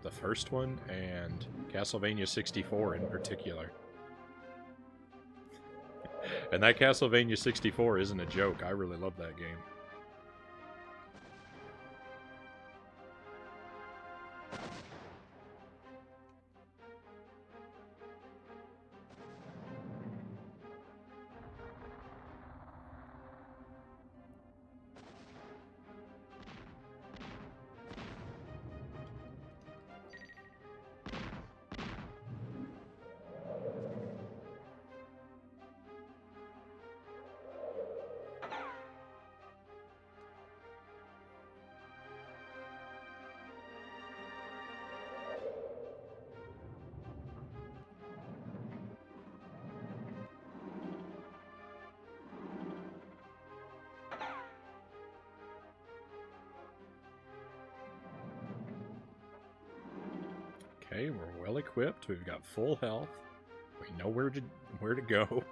the first one and Castlevania 64 in particular. And that Castlevania 64 isn't a joke. I really love that game. Okay, we're well equipped. We've got full health. We know where to go.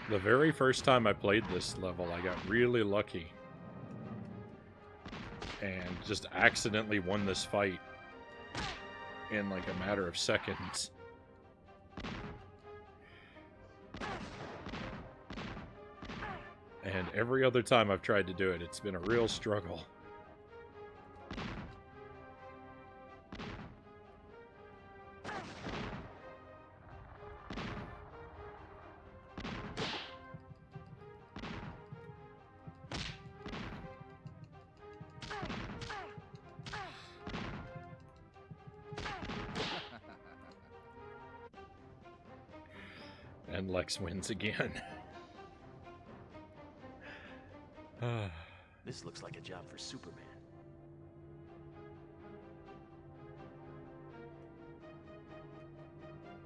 The very first time I played this level, I got really lucky and just accidentally won this fight in like a matter of seconds. And every other time I've tried to do it, it's been a real struggle. And Lex wins again. This looks like a job for Superman.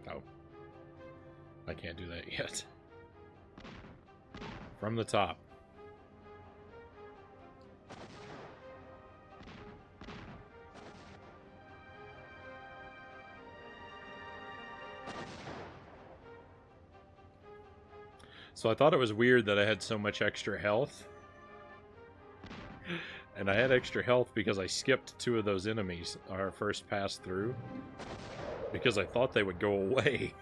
Oh. I can't do that yet. From the top. So I thought it was weird that I had so much extra health. And I had extra health because I skipped 2 of those enemies on our first pass through. Because I thought they would go away.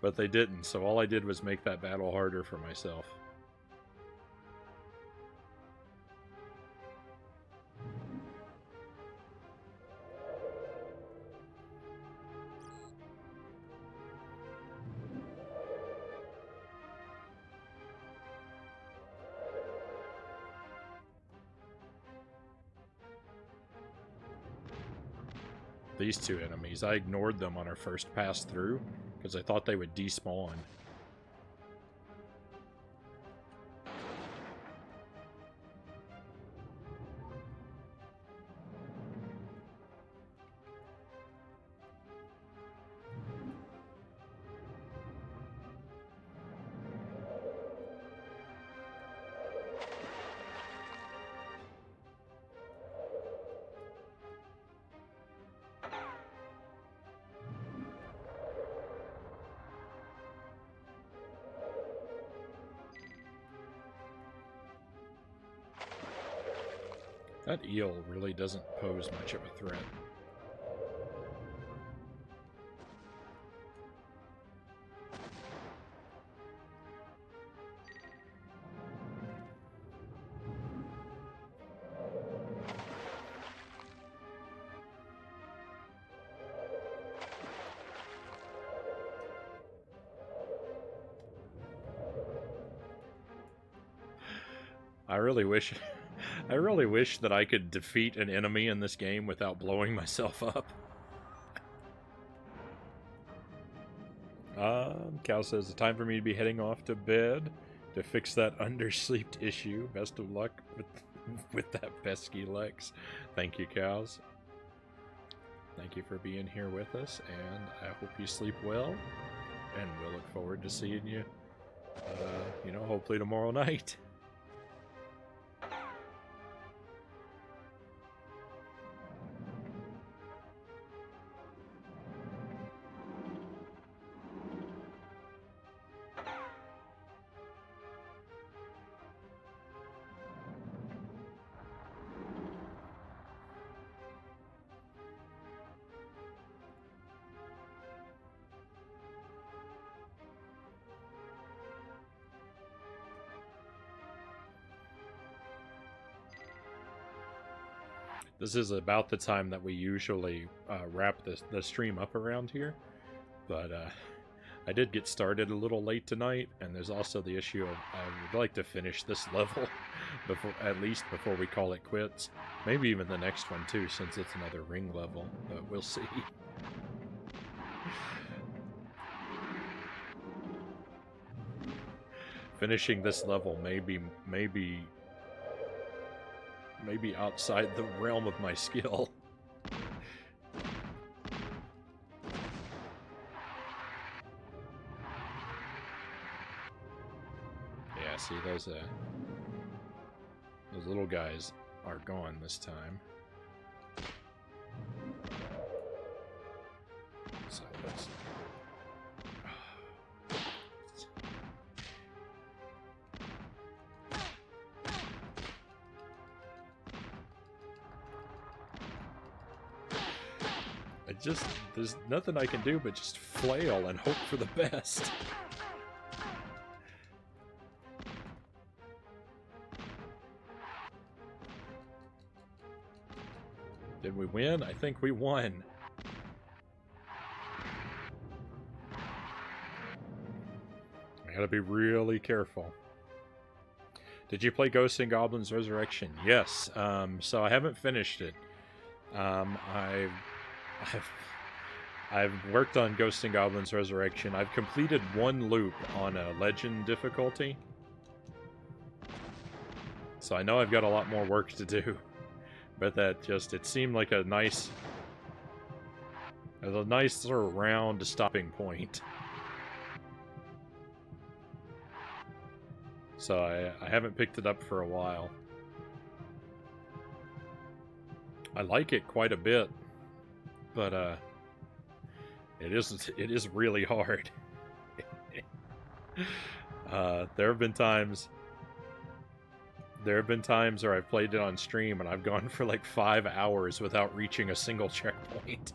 But they didn't, so all I did was make that battle harder for myself. These 2 enemies, I ignored them on our first pass through because I thought they would despawn. That eel really doesn't pose much of a threat. I really wish that I could defeat an enemy in this game without blowing myself up. Cal says, it's time for me to be heading off to bed to fix that undersleeped issue. Best of luck with that pesky Lex. Thank you, Cows. Thank you for being here with us, and I hope you sleep well, and we'll look forward to seeing you, hopefully tomorrow night. This is about the time that we usually wrap the stream up around here, but I did get started a little late tonight, and there's also the issue of I would like to finish this level before we call it quits. Maybe even the next one too, since it's another ring level, but we'll see. Finishing this level may be outside the realm of my skill. Yeah, see, those little guys are gone this time. So let's... there's nothing I can do but just flail and hope for the best. Did we win? I think we won. I gotta be really careful. Did you play Ghosts and Goblins Resurrection? Yes. So I haven't finished it. I've worked on Ghosts and Goblins Resurrection. I've completed one loop on a legend difficulty. So I know I've got a lot more work to do. But it seemed like a nice sort of round stopping point. So I haven't picked it up for a while. I like it quite a bit, but it is really hard. There have been times where I've played it on stream and I've gone for like 5 hours without reaching a single checkpoint.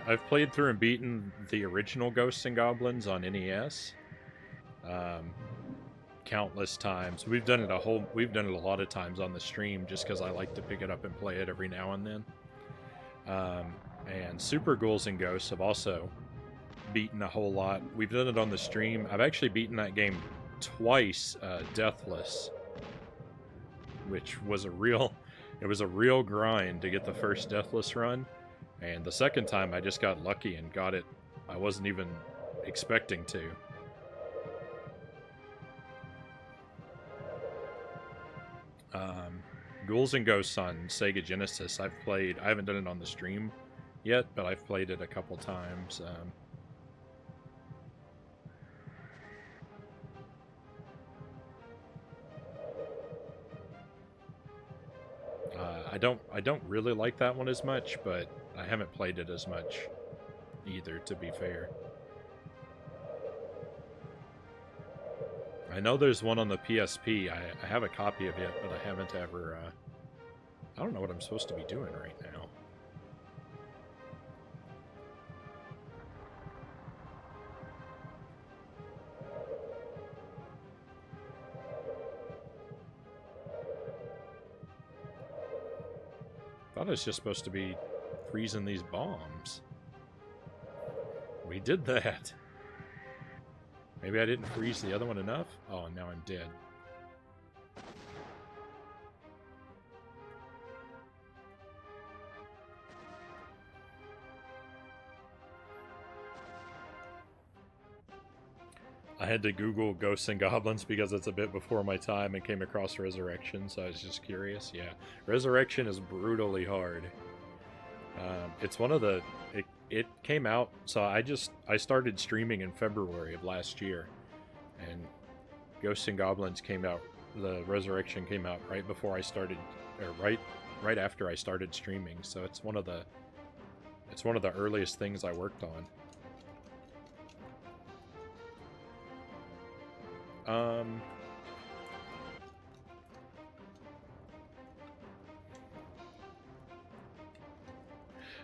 I've played through and beaten the original Ghosts and Goblins on NES countless times. We've done it a lot of times on the stream just because I like to pick it up and play it every now and then. And Super Ghouls and Ghosts have also beaten a whole lot. We've done it on the stream. I've actually beaten that game twice, Deathless, which was a real grind to get the first Deathless run. And the second time, I just got lucky and got it. I wasn't even expecting to. Ghouls and Ghosts on Sega Genesis, I haven't done it on the stream yet, but I've played it a couple times. I don't really like that one as much, but I haven't played it as much either, to be fair. I know there's one on the PSP. I have a copy of it, but I haven't ever... I don't know what I'm supposed to be doing right now. thought it was just supposed to be freezing these bombs. We did that. Maybe I didn't freeze the other one enough? Oh, now I'm dead. I had to Google Ghosts and Goblins because it's a bit before my time and came across Resurrection, so I was just curious. Yeah, Resurrection is brutally hard. It's one of the... It came out, so I started streaming in February of last year, and Ghosts and Goblins came out, the Resurrection came out right before I started, or right after I started streaming, so it's one of the earliest things I worked on.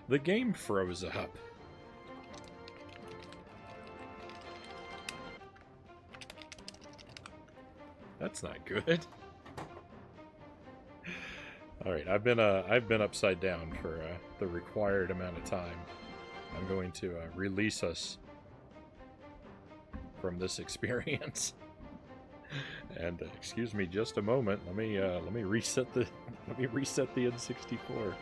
The game froze up. That's not good. All right, I've been upside down for the required amount of time. I'm going to release us from this experience. And excuse me just a moment. Let me reset the N64.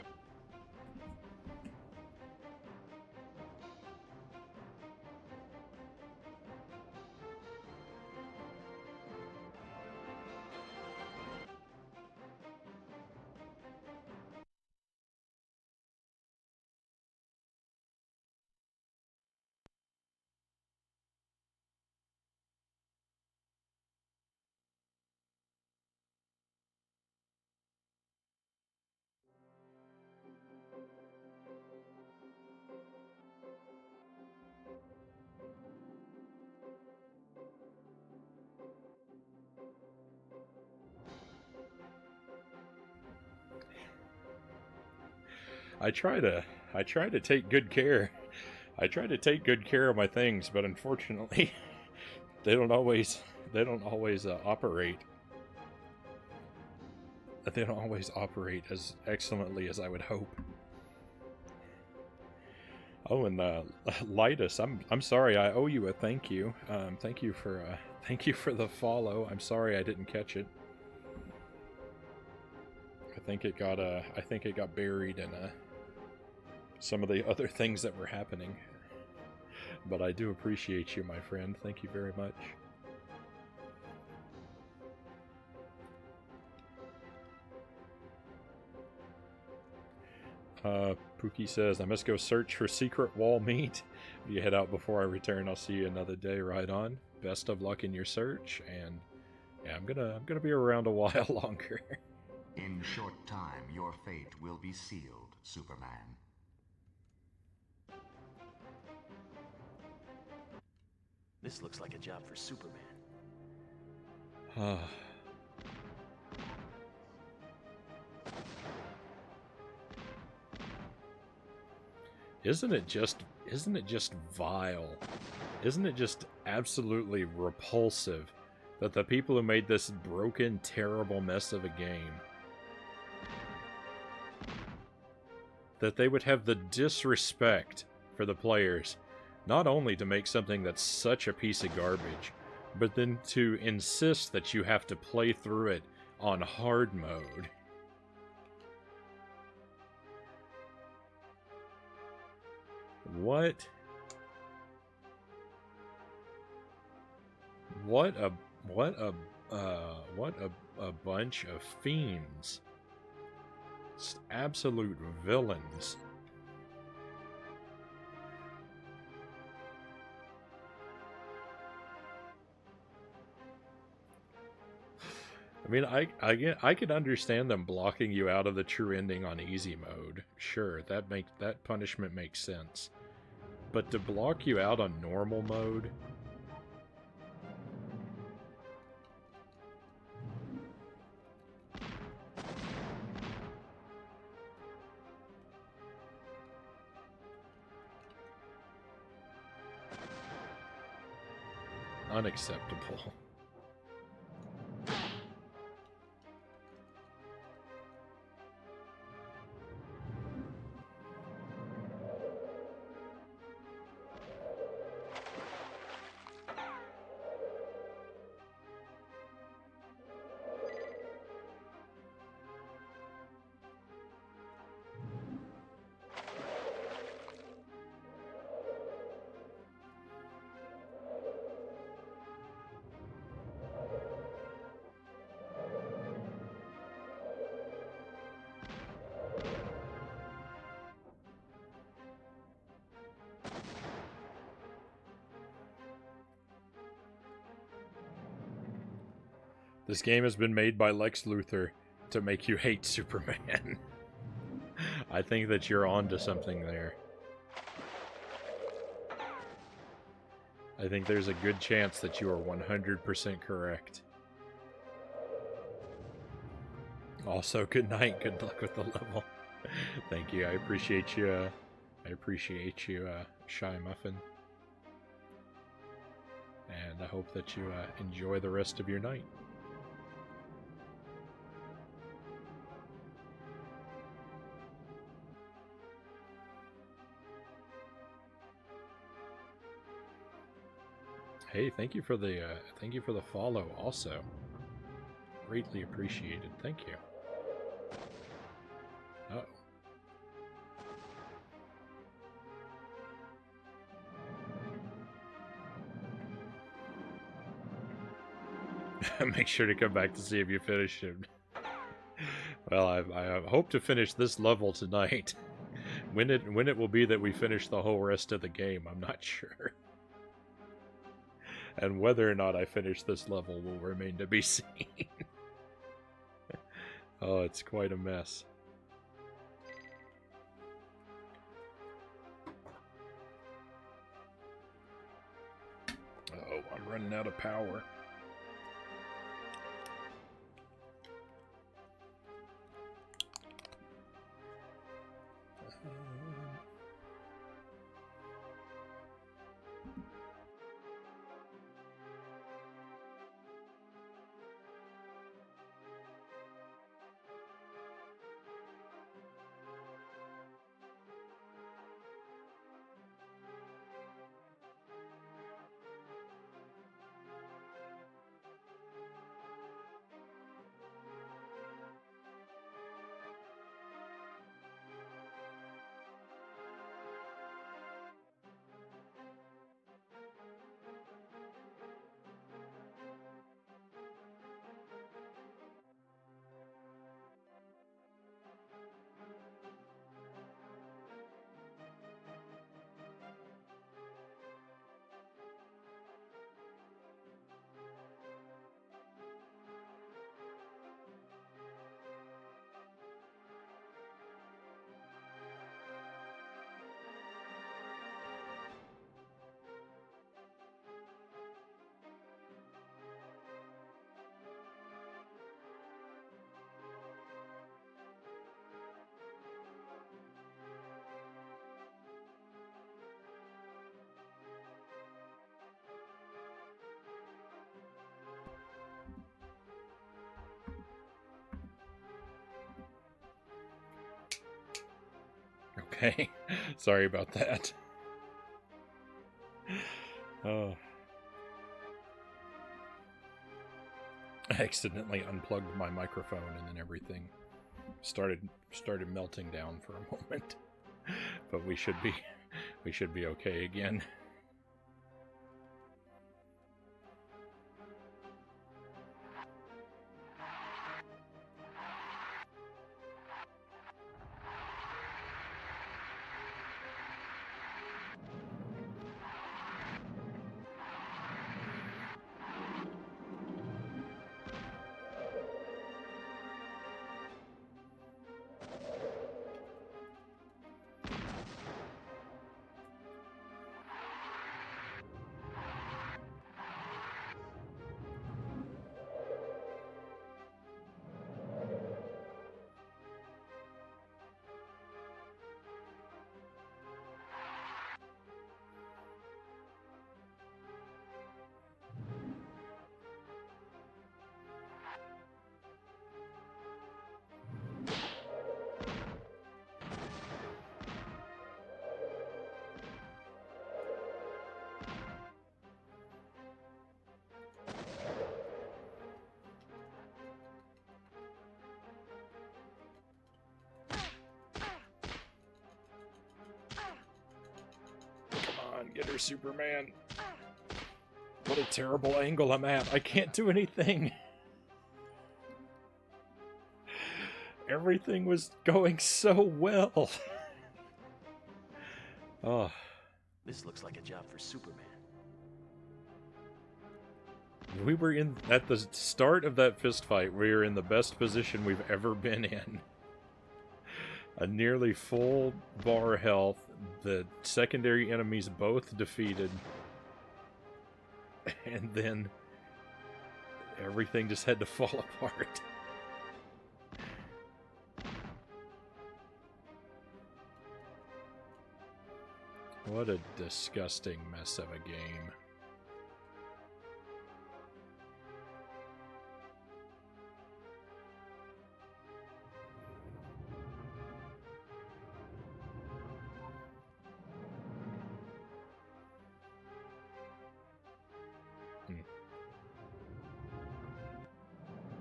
I try to take good care. I try to take good care of my things, but unfortunately, they don't always operate. They don't always operate as excellently as I would hope. Oh, and Litus, I'm sorry. I owe you a thank you. Thank you for the follow. I'm sorry I didn't catch it. I think it got buried in some of the other things that were happening. But I do appreciate you, my friend. Thank you very much. Pookie says, I must go search for secret wall meat. If you head out before I return, I'll see you another day. Right on. Best of luck in your search, and yeah, I'm gonna be around a while longer. In short time, your fate will be sealed, Superman. This looks like a job for Superman. Isn't it just vile? Isn't it just absolutely repulsive that the people who made this broken, terrible mess of a game, that they would have the disrespect for the players, not only to make something that's such a piece of garbage, but then to insist that you have to play through it on hard mode. What a bunch of fiends. Just absolute villains. I mean, I could understand them blocking you out of the true ending on easy mode. Sure, that punishment makes sense. But to block you out on normal mode? Unacceptable. This game has been made by Lex Luthor to make you hate Superman. I think that you're onto something there. I think there's a good chance that you are 100% correct. Also, good night. Good luck with the level. Thank you. I appreciate you. Shy Muffin. And I hope that you enjoy the rest of your night. Hey, thank you for the follow also. Greatly appreciated. Thank you. Uh-oh. Make sure to come back to see if you finished it. Well, I hope to finish this level tonight. When it will be that we finish the whole rest of the game, I'm not sure. And whether or not I finish this level will remain to be seen. Oh, it's quite a mess. Uh-oh, I'm running out of power. Okay, sorry about that. Oh. I accidentally unplugged my microphone and then everything started melting down for a moment. But we should be okay again. Get her, Superman. What a terrible angle I'm at. I can't do anything. Everything was going so well. Oh. This looks like a job for Superman. We were in at the start of that fist fight. We were in the best position we've ever been in. A nearly full bar health. The secondary enemies both defeated, and then everything just had to fall apart. What a disgusting mess of a game.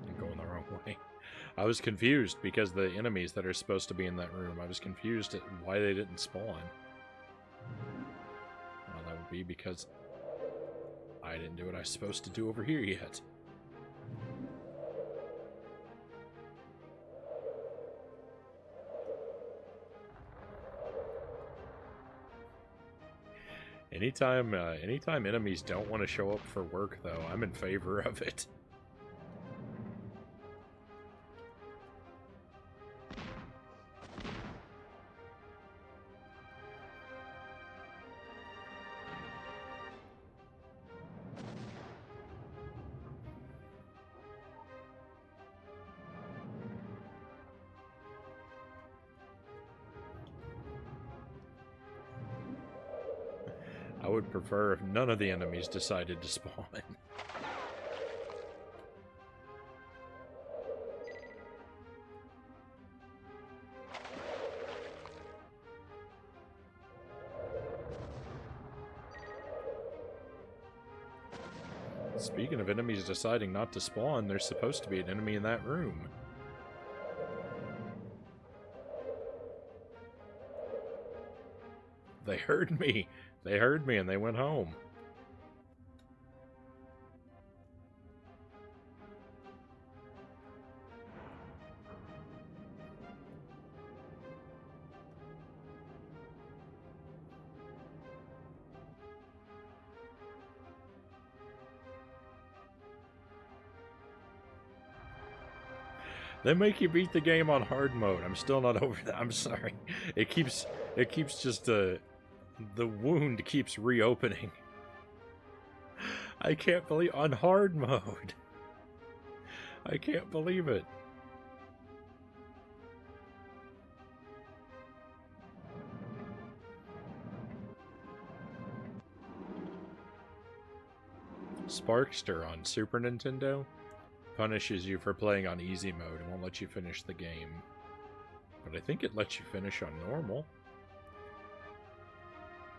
I'm going the wrong way. I was confused because the enemies that are supposed to be in that room, I was confused at why they didn't spawn. Well, that would be because I didn't do what I was supposed to do over here yet. Anytime enemies don't want to show up for work, though, I'm in favor of it. I would prefer if none of the enemies decided to spawn. Speaking of enemies deciding not to spawn, there's supposed to be an enemy in that room. They heard me. They heard me and they went home. They make you beat the game on hard mode. I'm still not over that. I'm sorry. It keeps just the wound keeps reopening. I can't believe on hard mode. I can't believe it. Sparkster on Super Nintendo punishes you for playing on easy mode and won't let you finish the game. But I think it lets you finish on normal.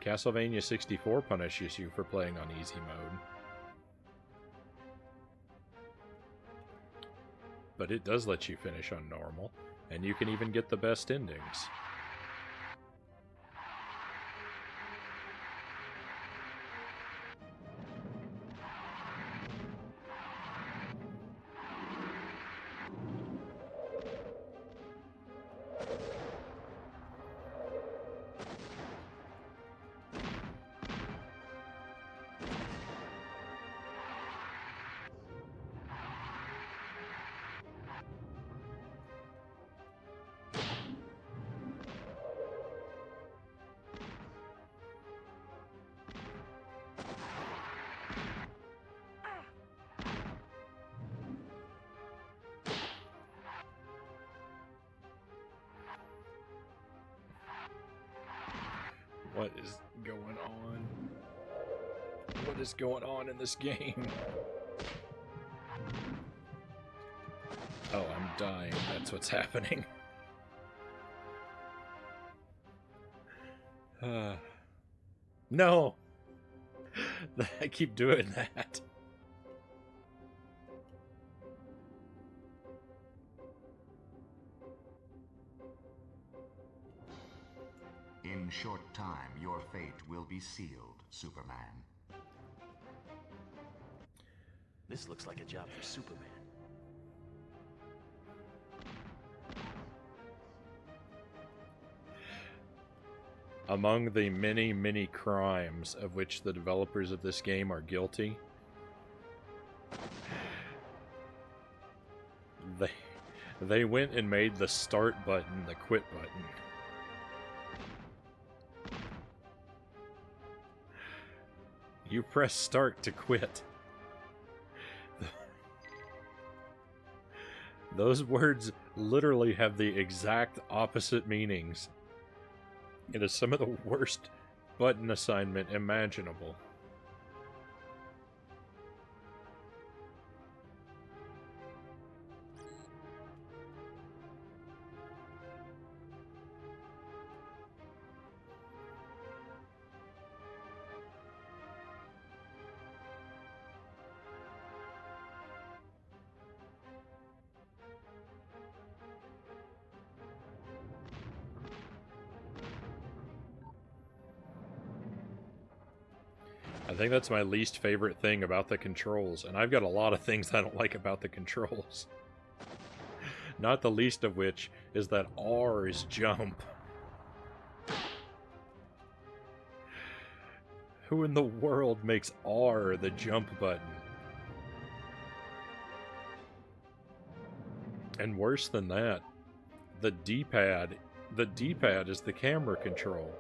Castlevania 64 punishes you for playing on easy mode. But it does let you finish on normal, and you can even get the best endings. What is going on? What is going on in this game? Oh, I'm dying. That's what's happening. No! I keep doing that. In short time, your fate will be sealed, Superman. This looks like a job for Superman. Among the many, many crimes of which the developers of this game are guilty, They, they went and made the start button the quit button. You press start to quit. Those words literally have the exact opposite meanings. It is some of the worst button assignment imaginable. I think that's my least favorite thing about the controls, and I've got a lot of things I don't like about the controls. Not the least of which is that R is jump. Who in the world makes R the jump button? And worse than that, the D-pad is the camera control.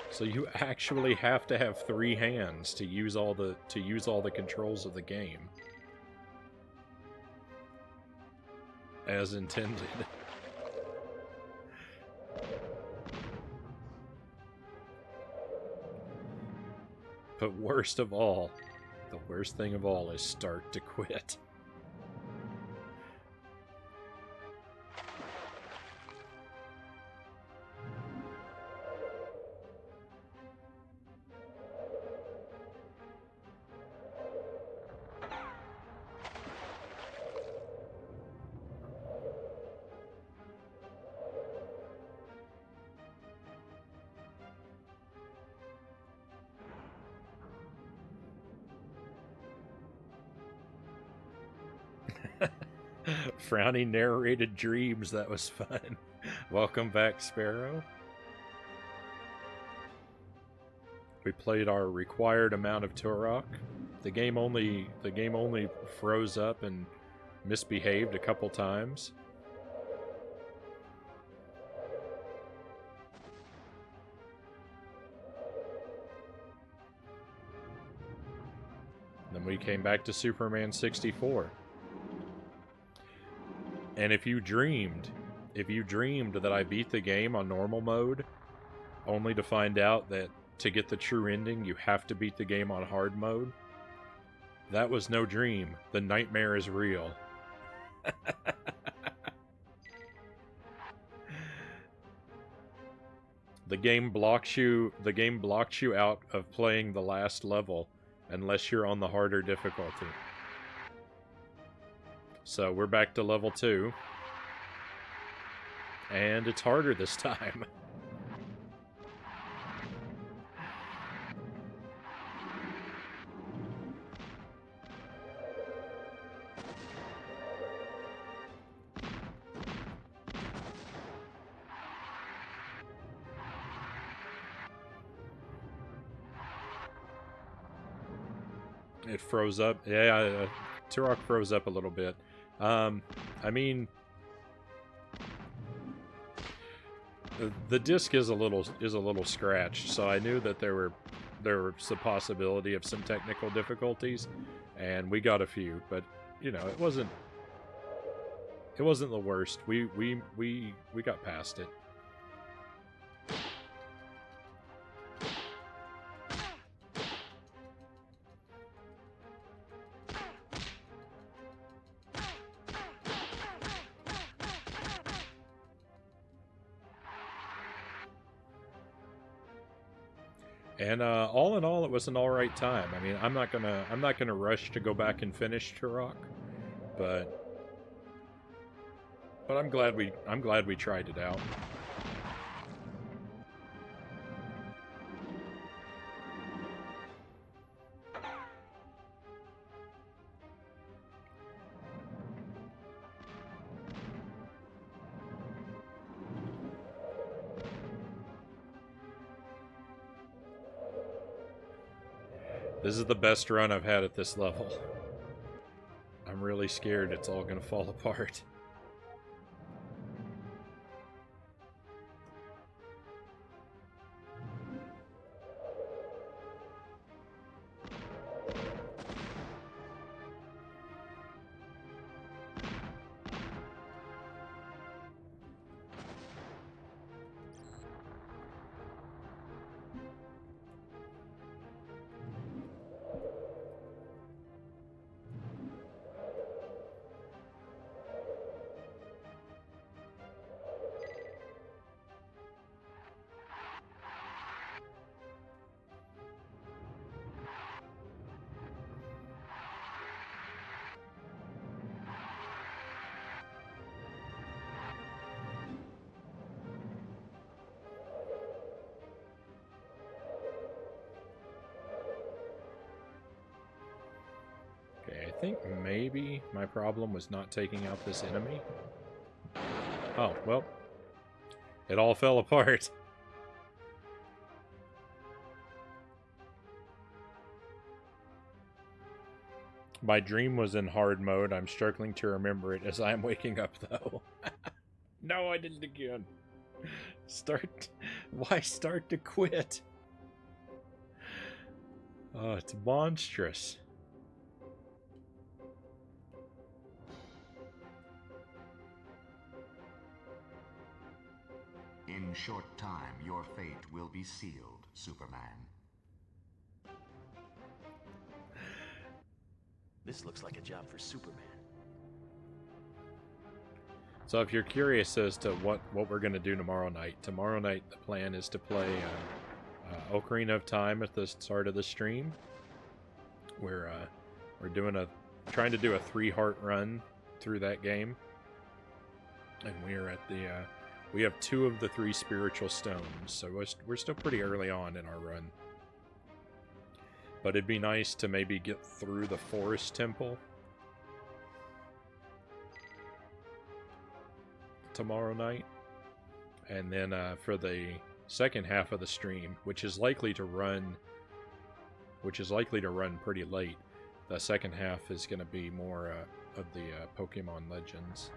So you actually have to have 3 hands to use all the controls of the game. As intended. But worst of all, the worst thing of all is start to quit. Frownie narrated dreams, that was fun. Welcome back, Sparrow. We played our required amount of Turok. The game only froze up and misbehaved a couple times. Then we came back to Superman 64. And if you dreamed that I beat the game on normal mode, only to find out that to get the true ending, you have to beat the game on hard mode, that was no dream. The nightmare is real. The game blocks you out of playing the last level unless you're on the harder difficulty. So we're back to level 2. And it's harder this time. It froze up. Yeah, Turok froze up a little bit. I mean, the disc is a little scratched, so I knew that there was a possibility of some technical difficulties, and we got a few, but you know, it wasn't the worst. We got past it. And all in all, it was an all right time. I mean, I'm not gonna rush to go back and finish Turok, but I'm glad we tried it out. This is the best run I've had at this level. I'm really scared it's all gonna fall apart. Okay, I think maybe my problem was not taking out this enemy. Oh, well. It all fell apart. My dream was in hard mode. I'm struggling to remember it as I am waking up, though. No, I did it again. Why start to quit? Oh, it's monstrous. In short time, your fate will be sealed, Superman. This looks like a job for Superman. So if you're curious as to what we're going to do tomorrow night the plan is to play Ocarina of Time at the start of the stream. We're trying to do a 3-heart run through that game. And we're at the... we have 2 of the 3 spiritual stones, so we're still pretty early on in our run. But it'd be nice to maybe get through the forest temple tomorrow night. And then for the second half of the stream, which is likely to run pretty late, the second half is going to be more of the Pokemon Legends.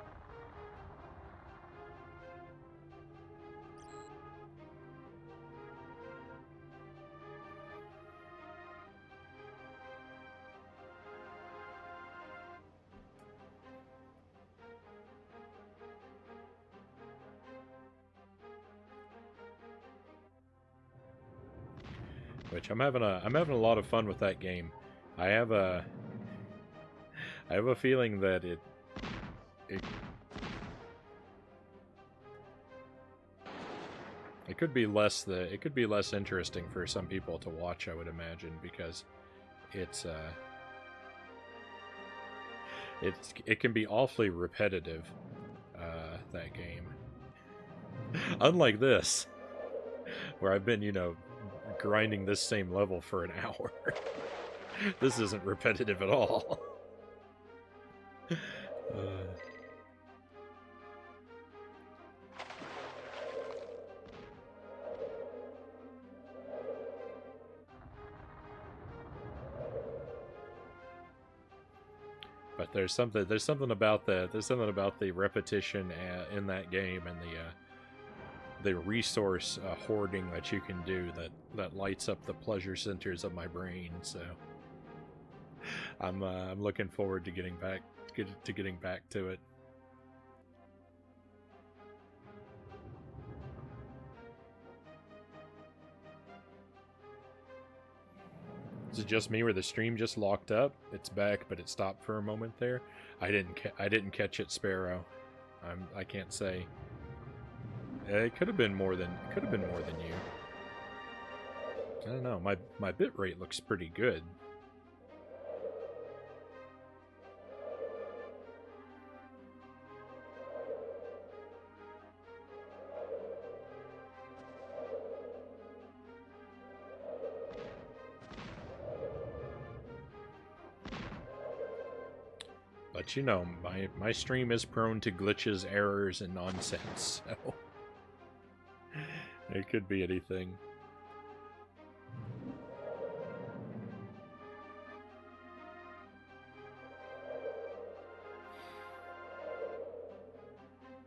Which I'm having a lot of fun with that game. I have a feeling that it could be less interesting for some people to watch, I would imagine, because it can be awfully repetitive, that game. Unlike this, where I've been, grinding this same level for an hour. This isn't repetitive at all. But there's something about the repetition in that game and the resource hoarding that you can do that lights up the pleasure centers of my brain. So I'm looking forward to getting back to it. Is it just me where the stream just locked up? It's back, but it stopped for a moment there. I didn't catch it, Sparrow. I can't say. It could have been more than you. I don't know. My bit rate looks pretty good. But my stream is prone to glitches, errors, and nonsense, so it could be anything.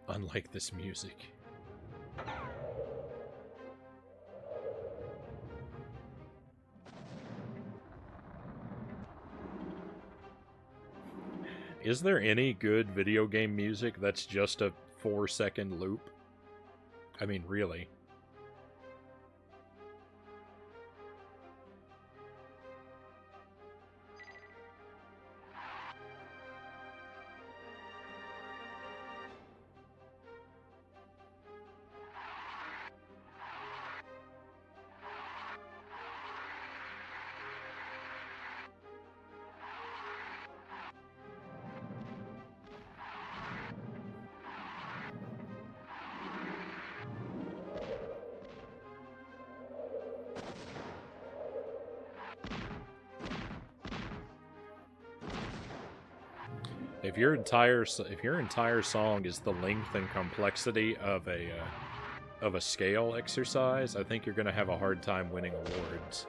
unlike this music. Is there any good video game music that's just a 4-second loop? I mean, really. If your entire song is the length and complexity of a scale exercise, I think you're going to have a hard time winning awards.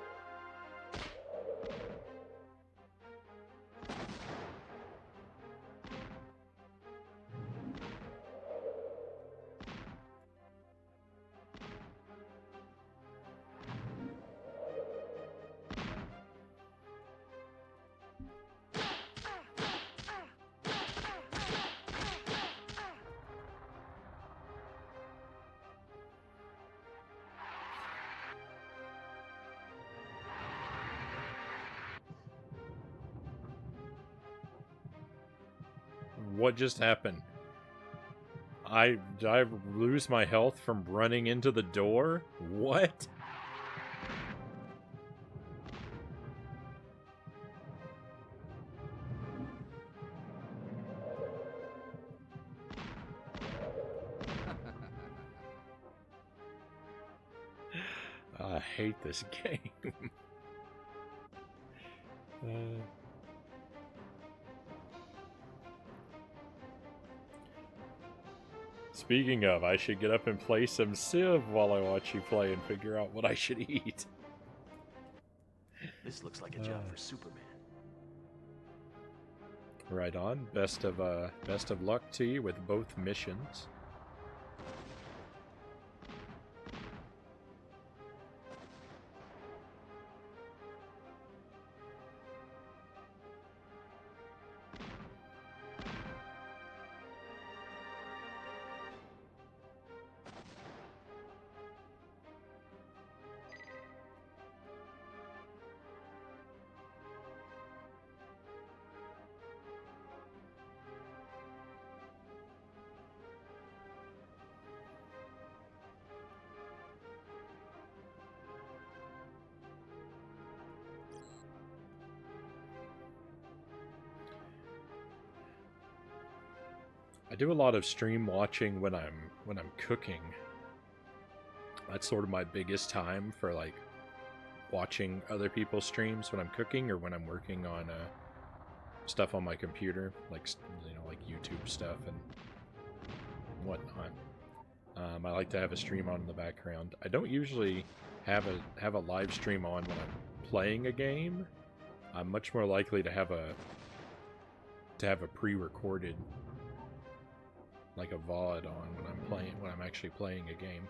What just happened? Did I lose my health from running into the door? What? I hate this game. Speaking of, I should get up and play some Civ while I watch you play and figure out what I should eat. This looks like a job for Superman. Right on. Best of luck to you with both missions. I do a lot of stream watching when I'm cooking. That's sort of my biggest time for like watching other people's streams when I'm cooking or when I'm working on stuff on my computer, like like YouTube stuff and whatnot. I like to have a stream on in the background. I don't usually have a live stream on when I'm playing a game. I'm much more likely to have a pre-recorded, like a VOD on when I'm actually playing a game.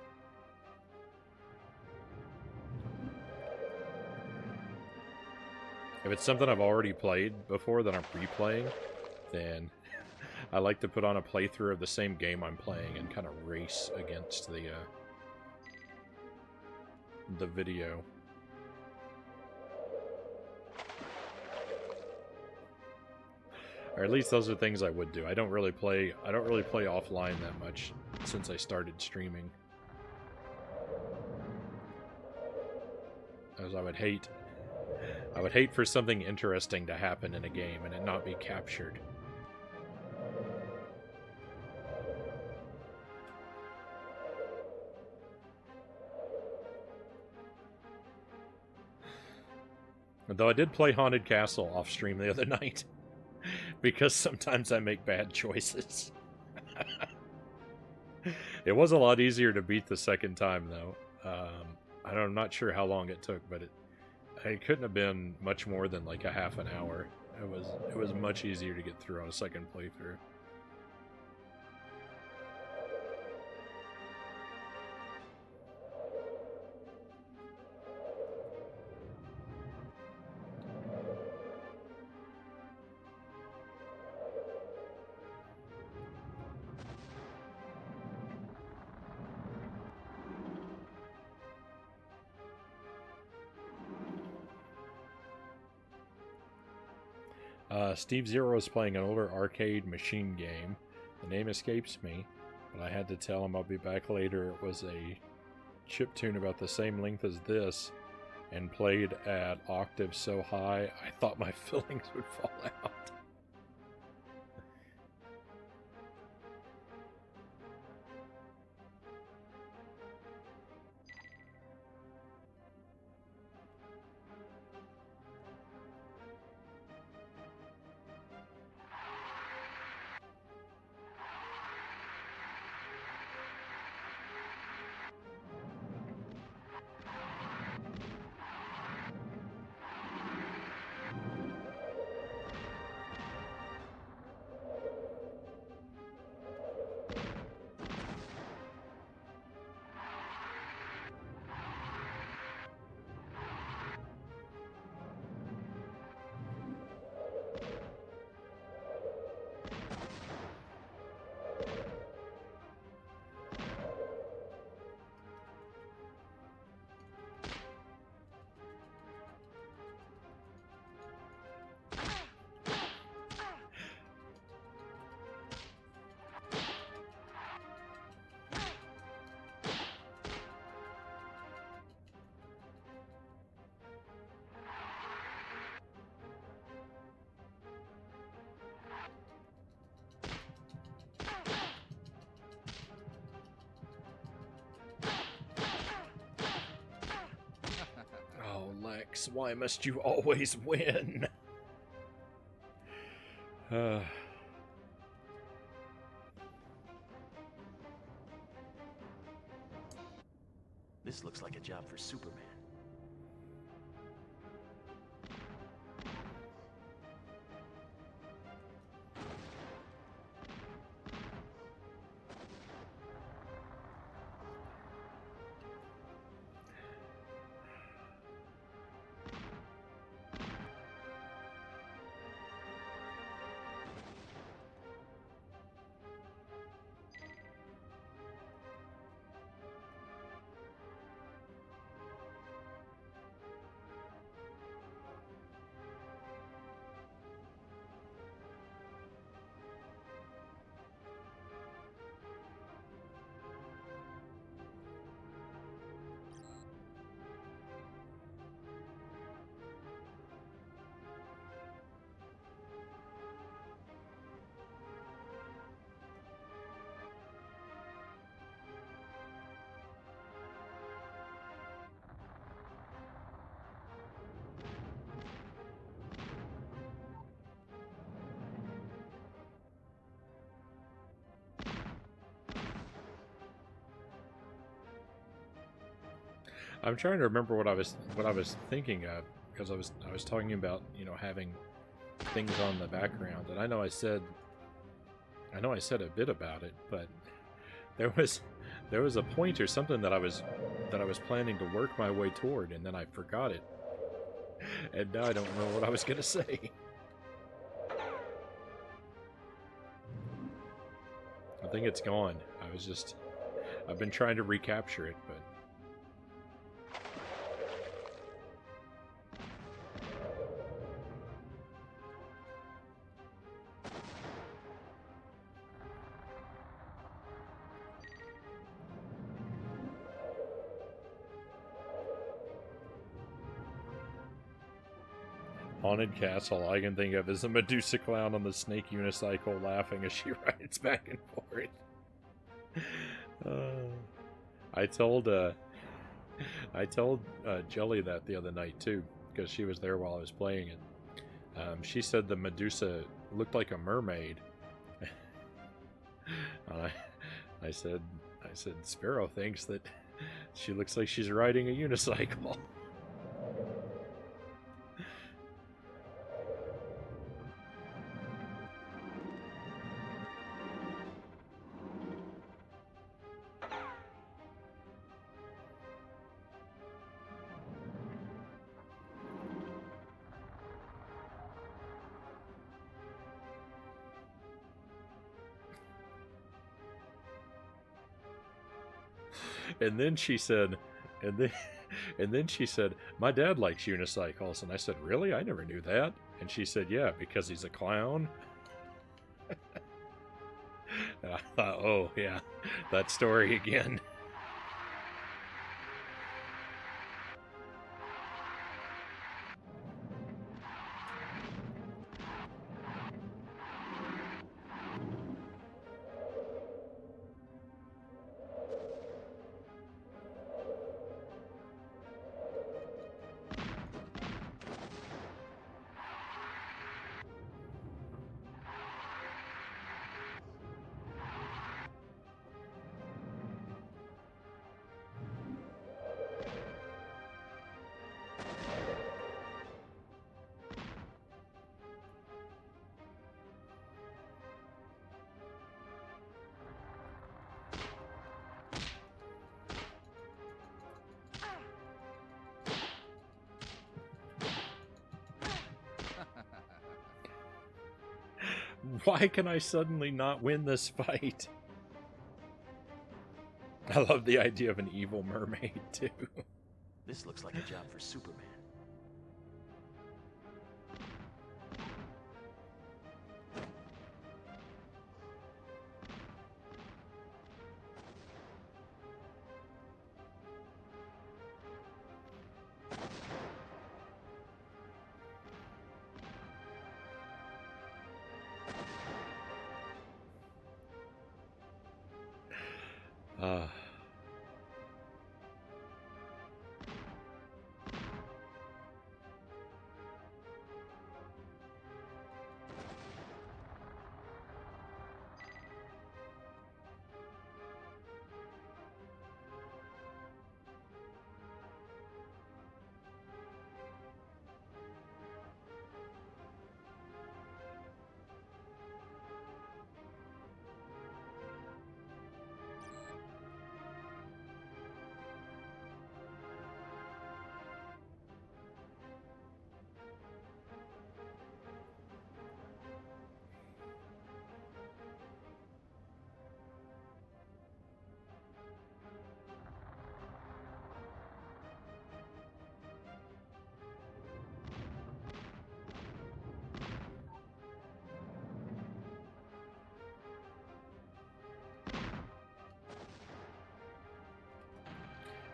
If it's something I've already played before that I'm replaying, then I like to put on a playthrough of the same game I'm playing and kind of race against the video. Or at least those are things I would do. I don't really play offline that much since I started streaming. As I would hate for something interesting to happen in a game and it not be captured. Though I did play Haunted Castle off stream the other night. Because sometimes I make bad choices. It was a lot easier to beat the second time, though. I'm not sure how long it took, but it couldn't have been much more than like a half an hour. It was much easier to get through on a second playthrough. Steve Zero is playing an older arcade machine game. The name escapes me, but I had to tell him I'll be back later. It was a chiptune about the same length as this and played at octaves so high I thought my fillings would fall out. Lex, why must you always win? This looks like a job for Superman. I'm trying to remember what I was thinking of, because I was talking about, you know, having things on the background, and I know I said a bit about it, but there was a point or something that I was planning to work my way toward, and then I forgot it, and now I don't know what I was gonna say. I think it's gone. I've been trying to recapture it, but. Haunted Castle, all I can think of is a Medusa clown on the snake unicycle laughing as she rides back and forth. I told Jelly that the other night too, because she was there while I was playing it. She said the Medusa looked like a mermaid. I said Sparrow thinks that she looks like she's riding a unicycle. And then she said, and And then she said, my dad likes unicycles. And I said, really? I never knew that. And she said, yeah, because he's a clown. And I thought, oh, yeah, that story again. Why can I suddenly not win this fight? I love the idea of an evil mermaid, too. This looks like a job for Superman. Uh,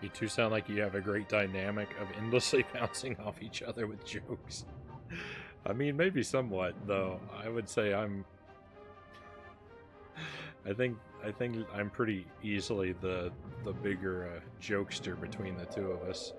You two sound like you have a great dynamic of endlessly bouncing off each other with jokes. I mean, maybe somewhat, though. I would say I think I'm pretty easily the bigger jokester between the two of us.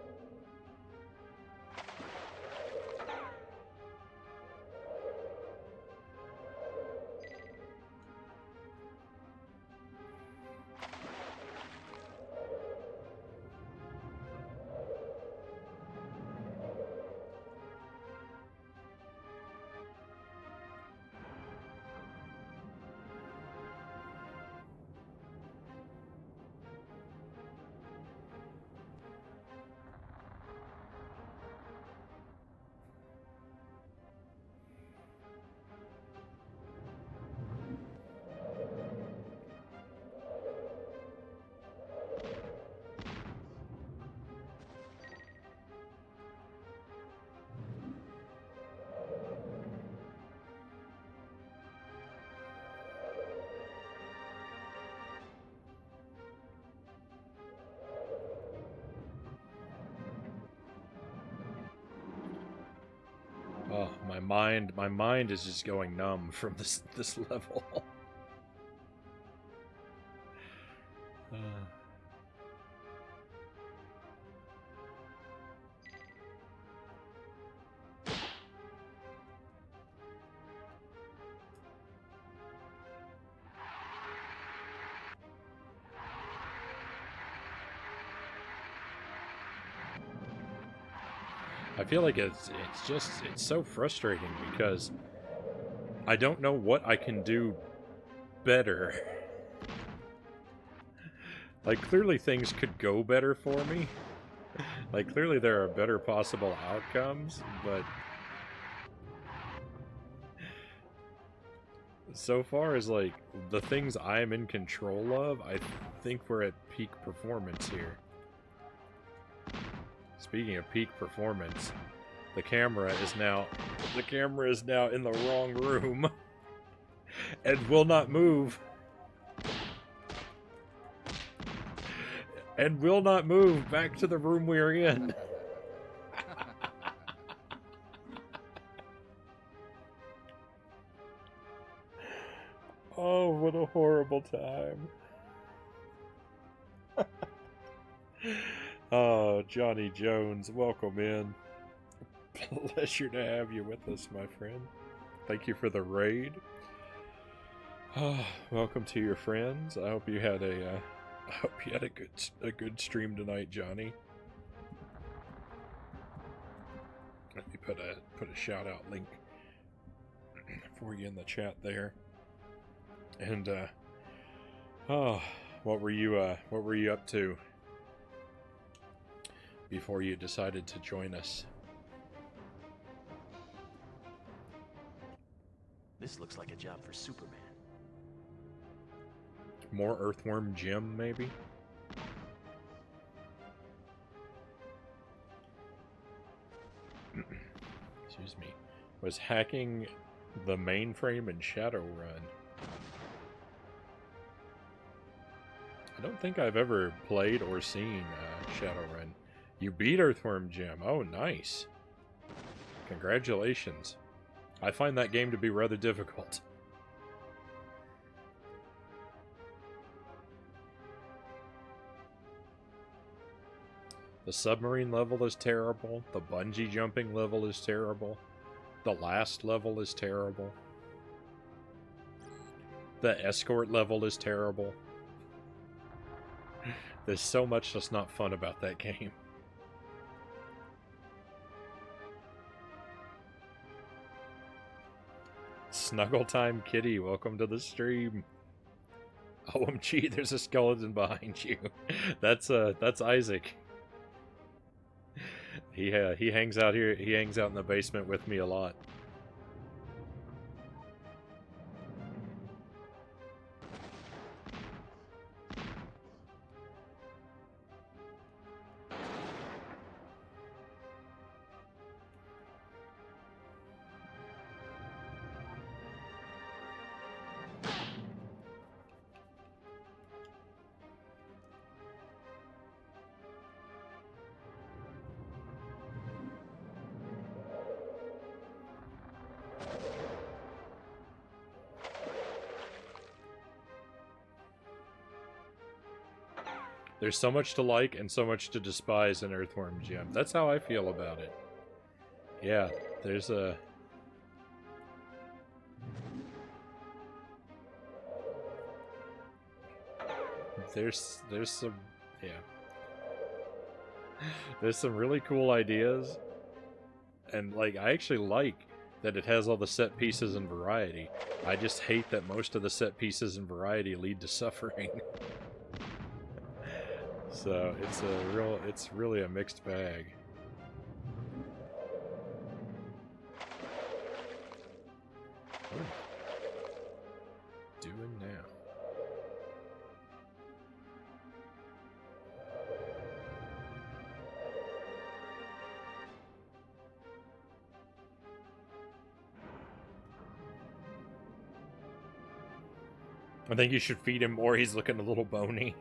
Oh, my mind is just going numb from this level. I feel like it's so frustrating because I don't know what I can do better. Like, clearly things could go better for me. Like, clearly there are better possible outcomes, but so far as, like, the things I'm in control of, I think we're at peak performance here. Speaking of peak performance, the camera is now in the wrong room and will not move. And will not move back to the room we're in. Oh, what a horrible time. Oh, Johnny Jones, welcome in. Pleasure to have you with us, my friend. Thank you for the raid. Oh, welcome to your friends. I hope you had a good stream tonight, Johnny. Let me put a shout out link for you in the chat there. And oh, what were you up to before you decided to join us? This looks like a job for Superman. More Earthworm Jim, maybe? Excuse me. Was hacking the mainframe in Shadowrun. I don't think I've ever played or seen Shadowrun. You beat Earthworm Jim. Oh, nice. Congratulations. I find that game to be rather difficult. The submarine level is terrible. The bungee jumping level is terrible. The last level is terrible. The escort level is terrible. There's so much that's not fun about that game. Snuggle Time Kitty, welcome to the stream. OMG, there's a skeleton behind you. That's Isaac. He hangs out here. He hangs out in the basement with me a lot. There's so much to like and so much to despise in Earthworm Jim. That's how I feel about it. Yeah, there's a... There's some... Yeah. There's some really cool ideas. And, like, I actually like that it has all the set pieces and variety. I just hate that most of the set pieces and variety lead to suffering. So it's really a mixed bag. What am I doing now? I think you should feed him more. He's looking a little bony.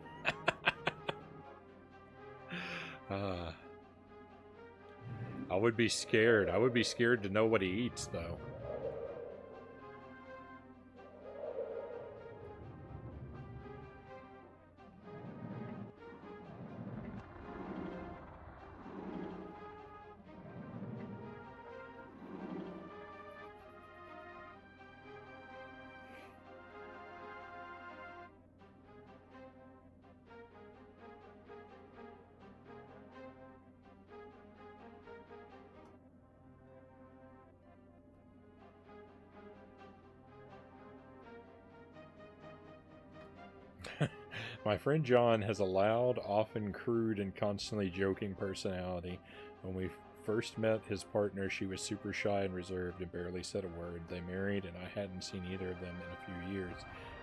I would be scared. I would be scared to know what he eats, though. My friend John has a loud, often crude, and constantly joking personality. When we first met his partner, she was super shy and reserved and barely said a word. They married, and I hadn't seen either of them in a few years.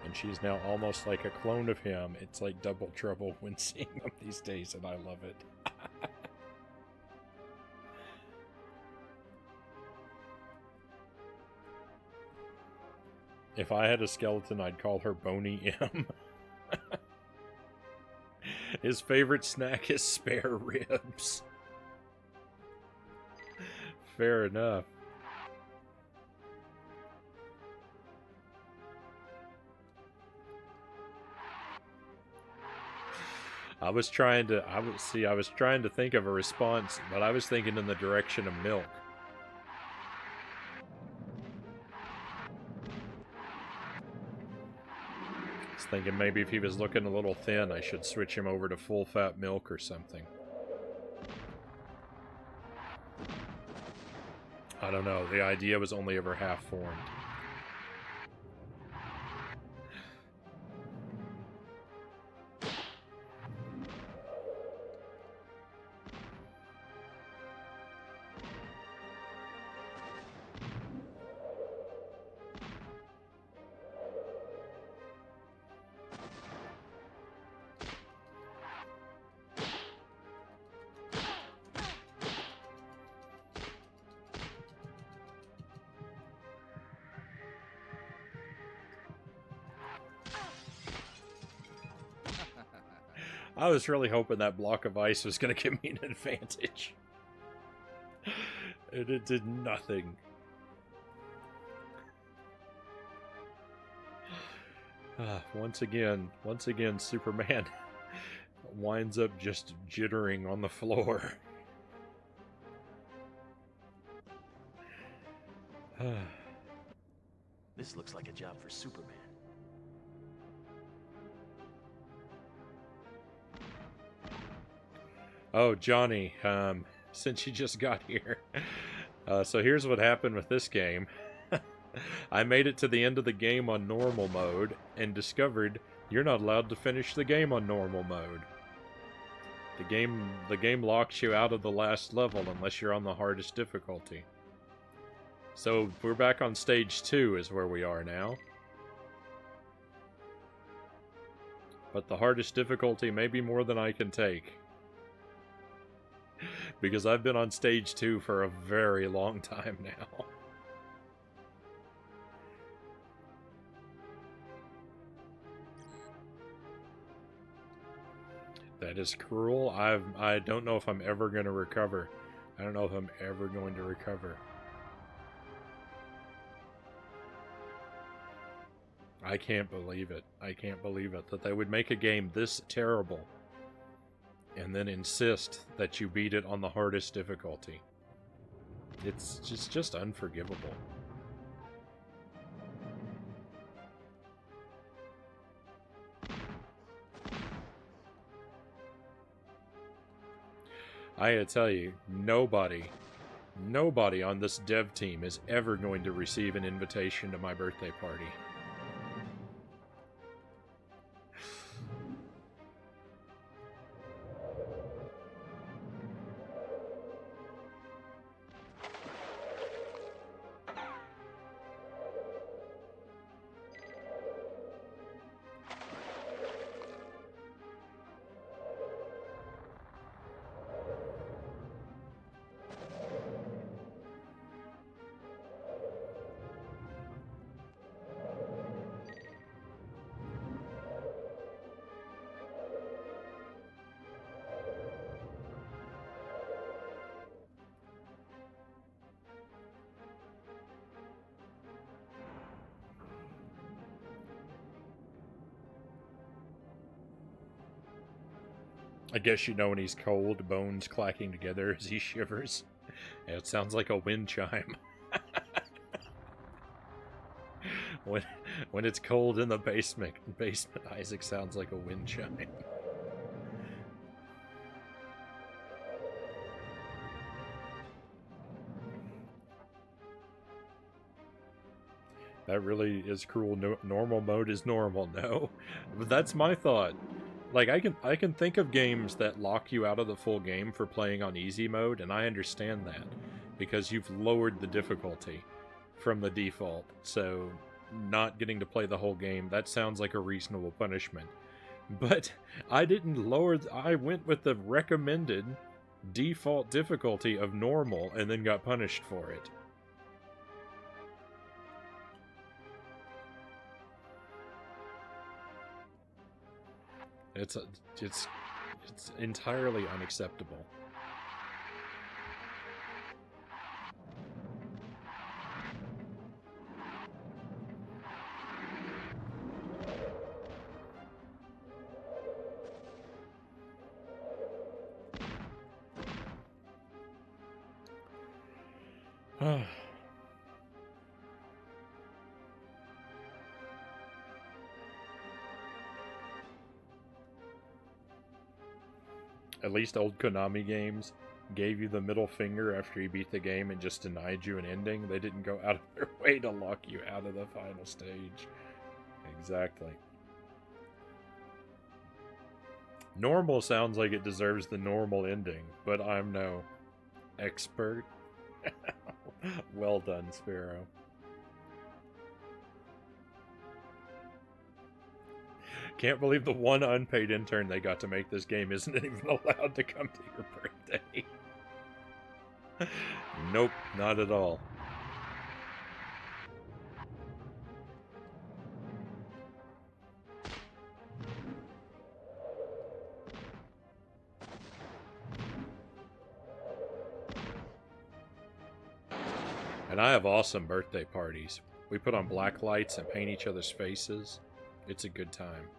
And she's now almost like a clone of him. It's like double trouble when seeing him these days, and I love it. If I had a skeleton, I'd call her Boney M. His favorite snack is spare ribs. Fair enough. I was trying to think of a response, but I was thinking in the direction of milk. I was thinking maybe if he was looking a little thin, I should switch him over to full fat milk or something. I don't know, the idea was only ever half formed. I was really hoping that block of ice was going to give me an advantage. And it did nothing. Once again, Superman winds up just jittering on the floor. This looks like a job for Superman. Oh, Johnny, since you just got here. So here's what happened with this game. I made it to the end of the game on normal mode and discovered you're not allowed to finish the game on normal mode. The game locks you out of the last level unless you're on the hardest difficulty. So we're back on stage 2 is where we are now. But the hardest difficulty may be more than I can take. Because I've been on stage 2 for a very long time now. That is cruel. I don't know if I'm ever going to recover. I don't know if I'm ever going to recover. I can't believe it. I can't believe it that they would make a game this terrible and then insist that you beat it on the hardest difficulty. It's just unforgivable. I gotta tell you, nobody on this dev team is ever going to receive an invitation to my birthday party. I guess you know when he's cold, bones clacking together as he shivers. Yeah, it sounds like a wind chime. when it's cold in the basement, Isaac sounds like a wind chime. That really is cruel. No, normal mode is normal, no? But that's my thought. Like, I can think of games that lock you out of the full game for playing on easy mode, and I understand that. Because you've lowered the difficulty from the default. So, not getting to play the whole game, that sounds like a reasonable punishment. But I didn't lower... I went with the recommended default difficulty of normal, and then got punished for it. It's it's it's entirely unacceptable. At least old Konami games gave you the middle finger after you beat the game and just denied you an ending. They didn't go out of their way to lock you out of the final stage. Exactly. Normal sounds like it deserves the normal ending, but I'm no expert. Well done, Sparrow. Can't believe the one unpaid intern they got to make this game isn't even allowed to come to your birthday. Nope, not at all. And I have awesome birthday parties. We put on black lights and paint each other's faces. It's a good time.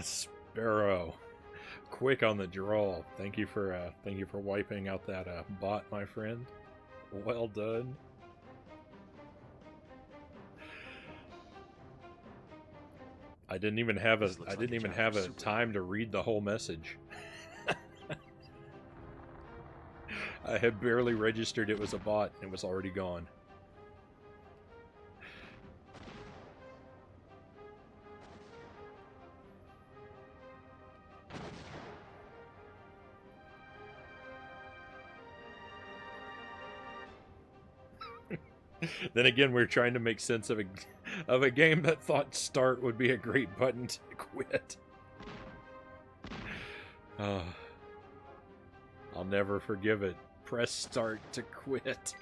Sparrow, quick on the draw. Thank you for wiping out that bot, my friend. Well done. I didn't even have a time to read the whole message. I had barely registered it was a bot and it was already gone. Then again, we're trying to make sense of a game that thought start would be a great button to quit. I'll never forgive it. Press start to quit.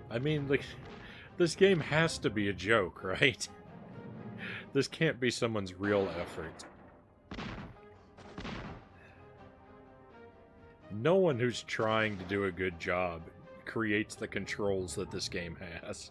I mean, like, this game has to be a joke, right? This can't be someone's real effort. No one who's trying to do a good job creates the controls that this game has.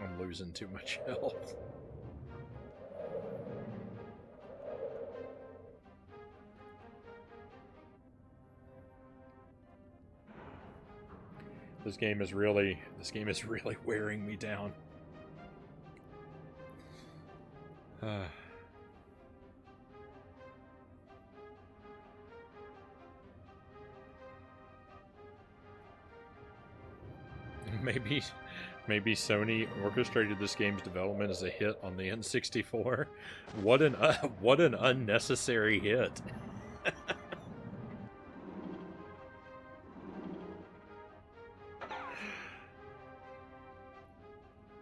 I'm losing too much health. This game is really wearing me down. Maybe Sony orchestrated this game's development as a hit on the N64. What an unnecessary hit.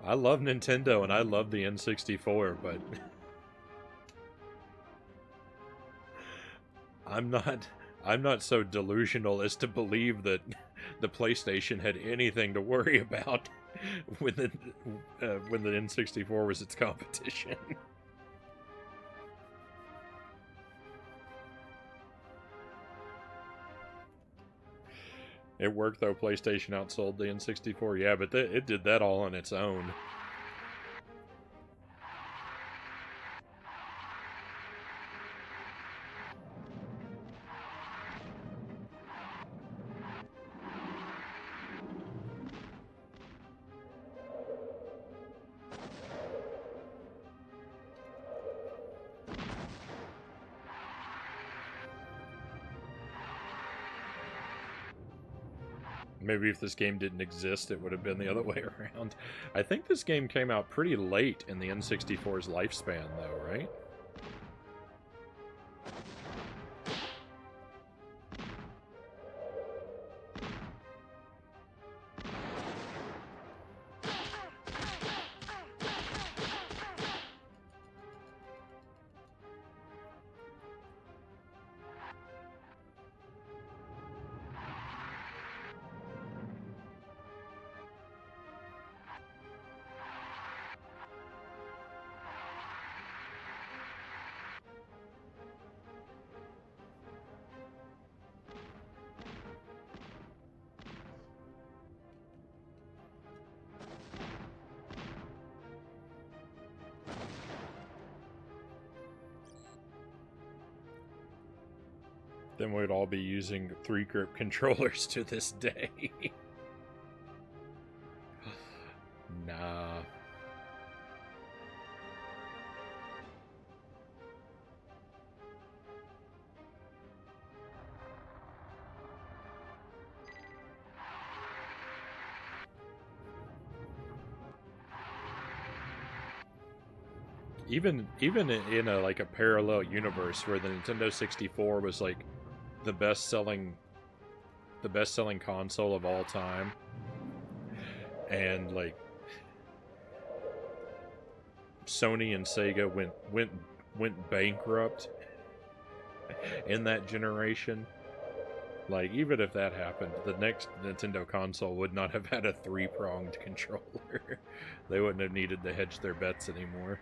I love Nintendo and I love the N64, but I'm not so delusional as to believe that the PlayStation had anything to worry about when the N64 was its competition. It worked though. PlayStation outsold the N64. Yeah, but it did that all on its own. Maybe if this game didn't exist, it would have been the other way around. I think this game came out pretty late in the N64's lifespan, though, right? Then we'd all be using 3-grip controllers to this day. Nah. Even in a like a parallel universe where the Nintendo 64 was like the best selling console of all time, and like Sony and Sega went bankrupt in that generation. Like, even if that happened, the next Nintendo console would not have had a 3-pronged controller. They wouldn't have needed to hedge their bets anymore.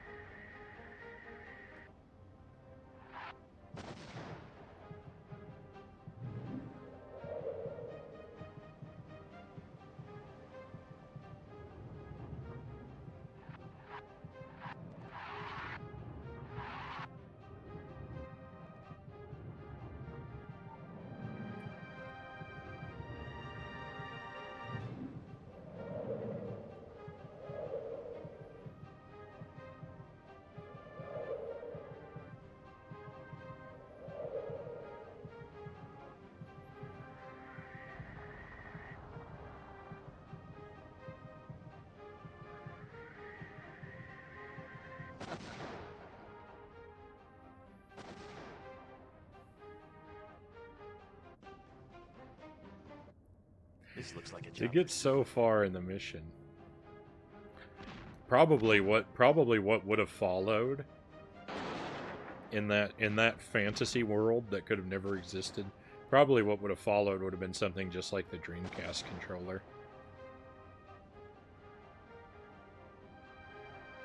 This looks like a To job. get so far in the mission, probably what would have followed in that fantasy world that could have never existed, probably what would have followed would have been something just like the Dreamcast controller.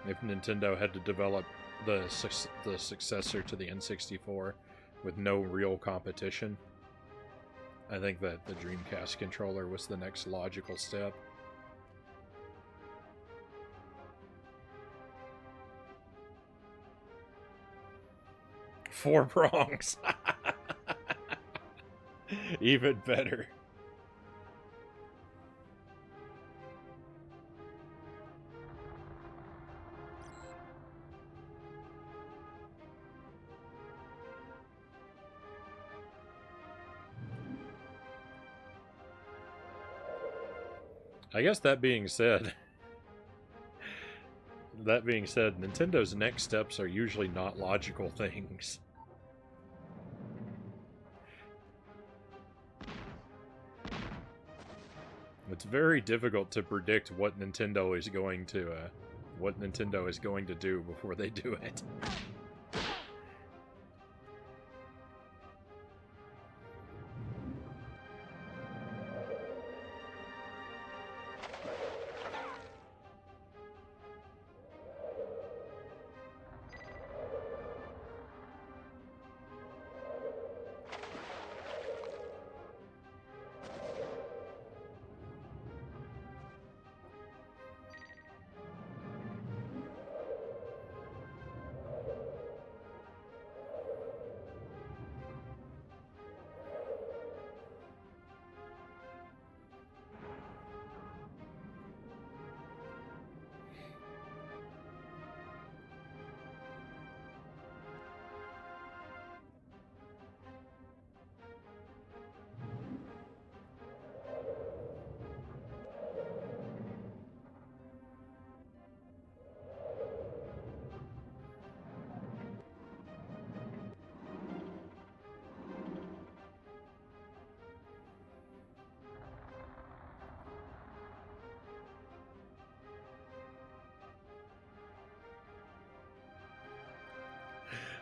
If Nintendo had to develop the successor to the N64 with no real competition, I think that the Dreamcast controller was the next logical step. Four prongs. Even better. I guess that being said, Nintendo's next steps are usually not logical things. It's very difficult to predict what Nintendo is going to do before they do it.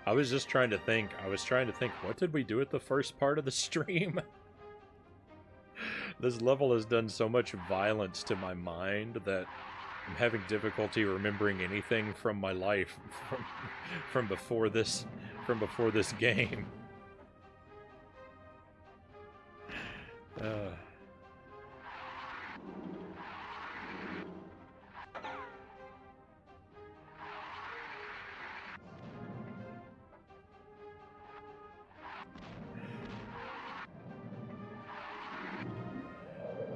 I was just trying to think. I was trying to think, what did we do at the first part of the stream? This level has done so much violence to my mind that I'm having difficulty remembering anything from my life from before this game.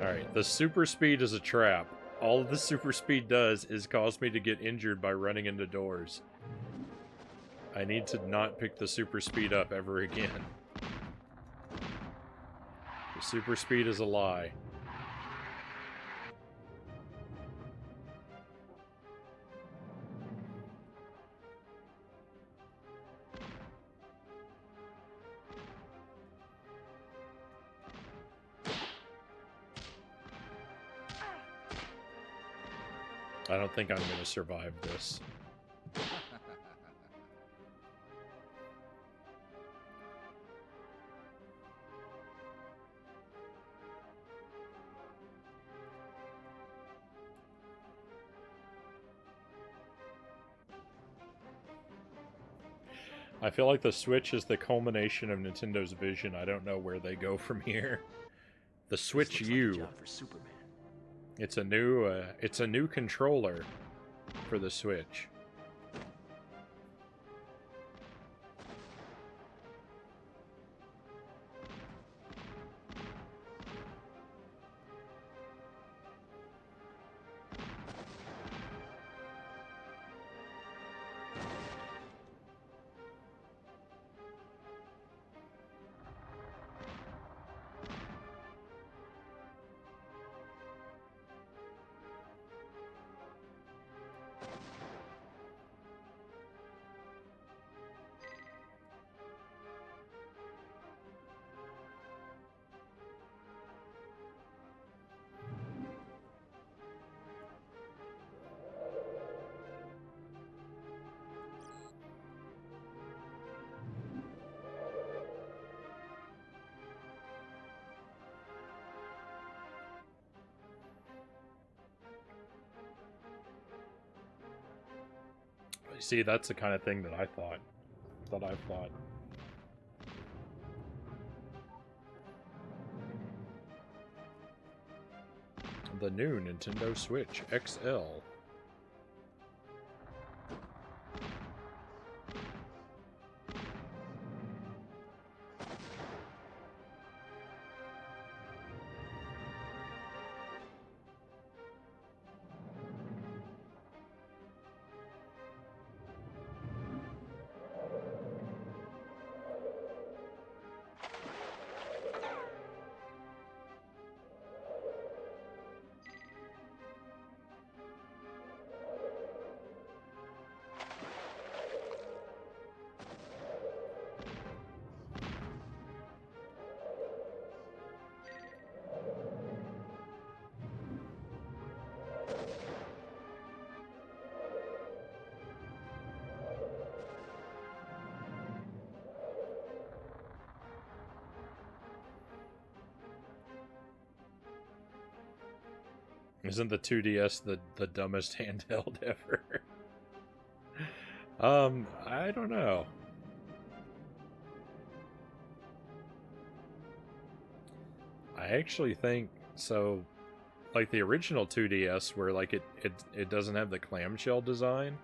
Alright, the super speed is a trap. All the super speed does is cause me to get injured by running into doors. I need to not pick the super speed up ever again. The super speed is a lie. I don't think I'm going to survive this. I feel like the Switch is the culmination of Nintendo's vision. I don't know where they go from here. The Switch U. Job for Superman. It's a new controller for the Switch. See, that's the kind of thing that I thought. The new Nintendo Switch XL. Isn't the 2DS the dumbest handheld ever? I don't know. I actually think so. Like the original 2DS, where like it doesn't have the clamshell design.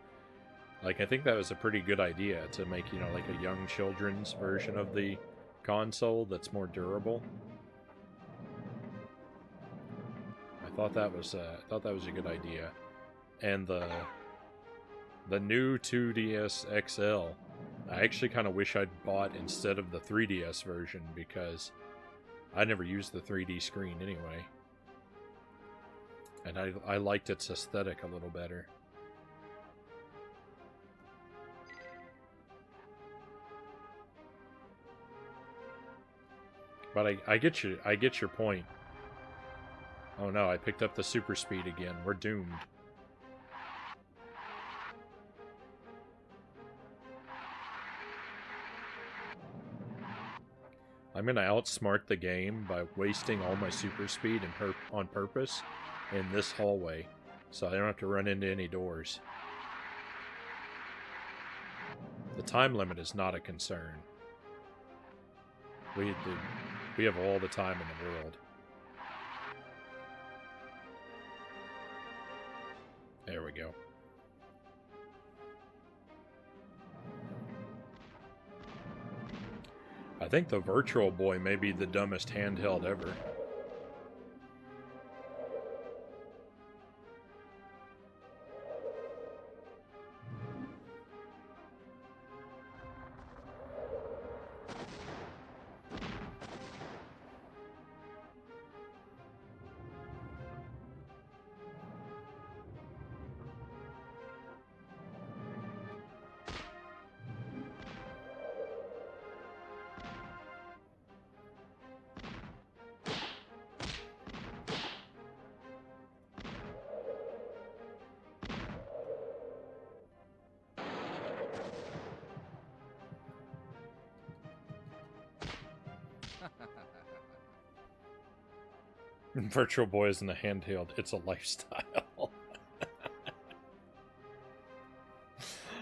Like I think that was a pretty good idea to make, you know, like a young children's version of the console that's more durable. I thought that was a good idea, and the new 2DS XL, I actually kind of wish I'd bought instead of the 3DS version because I never used the 3D screen anyway, and I liked its aesthetic a little better. But I get your point. Oh no, I picked up the super speed again. We're doomed. I'm gonna outsmart the game by wasting all my super speed on purpose in this hallway, so I don't have to run into any doors. The time limit is not a concern. We have all the time in the world. There we go. I think the Virtual Boy may be the dumbest handheld ever. Virtual Boy isn't a handheld, it's a lifestyle.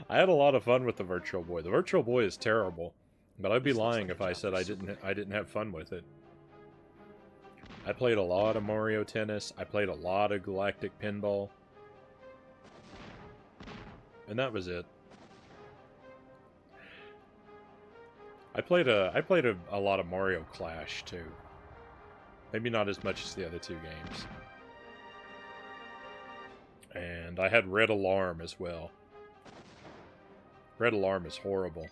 I had a lot of fun with the Virtual Boy. The Virtual Boy is terrible, but I'd be lying if I said I didn't have fun with it. I played a lot of Mario Tennis, I played a lot of Galactic Pinball, and that was it. I played a lot of Mario Clash too. Maybe not as much as the other two games. And I had Red Alarm as well. Red Alarm is horrible.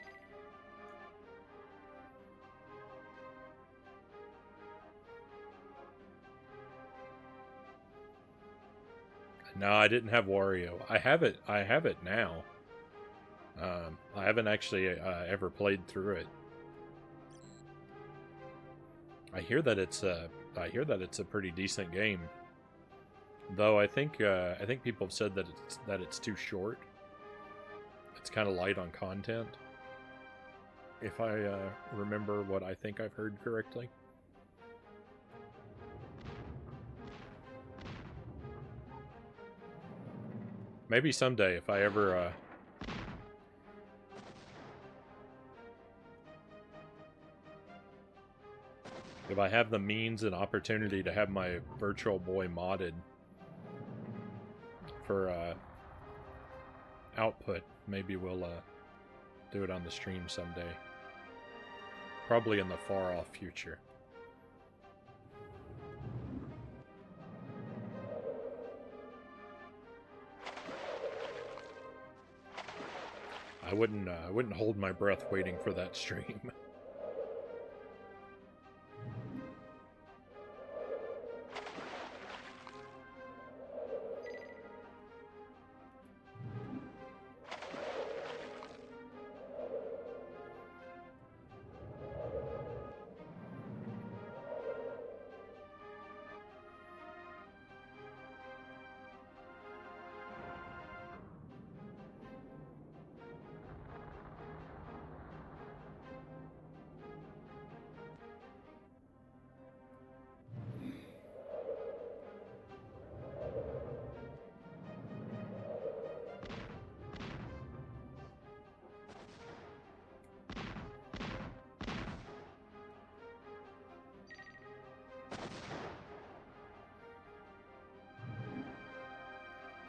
No, I didn't have Wario. I have it now. I haven't actually ever played through it. I hear that it's a pretty decent game. Though I think people have said that it's too short. It's kind of light on content. If I remember what I think I've heard correctly. Maybe someday if I ever if I have the means and opportunity to have my Virtual Boy modded for output, maybe we'll do it on the stream someday. Probably in the far-off future. I wouldn't hold my breath waiting for that stream.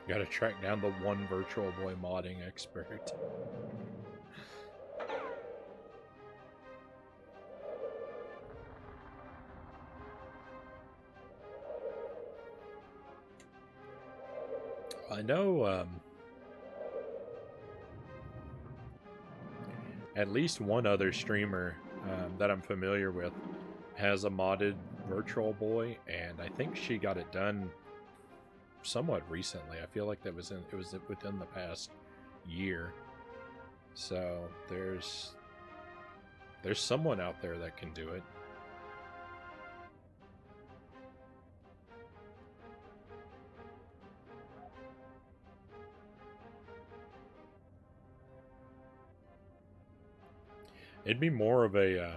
Gotta track down the one Virtual Boy modding expert. I know at least one other streamer that I'm familiar with has a modded Virtual Boy, and I think she got it done somewhat recently. I feel like it was within the past year. So there's someone out there that can do it. It'd be more of a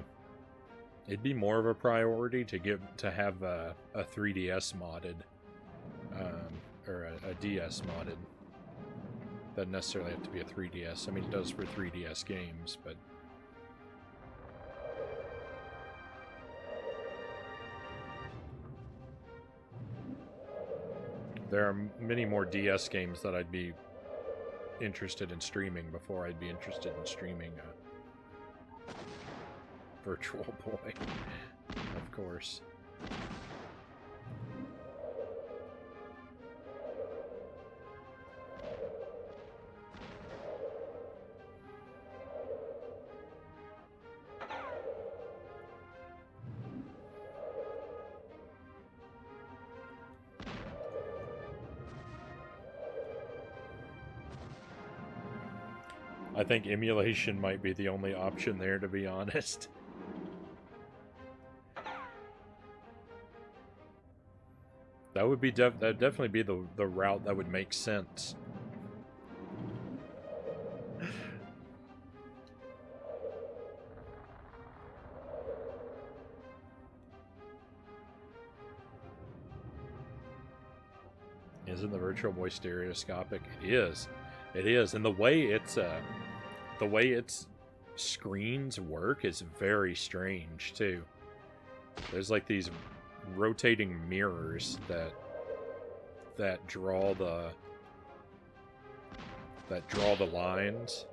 It'd be more of a priority to have a 3DS modded, or a DS modded. Doesn't necessarily have to be a 3DS. I mean, it does for 3DS games, but there are many more DS games that I'd be interested in streaming before I'd be interested in streaming Virtual Boy, of course. I think emulation might be the only option there, to be honest. That would be that'd definitely be the route that would make sense. Isn't the Virtual Boy stereoscopic? It is. It is, and the way its screens work is very strange too. There's like these rotating mirrors that draw the lines,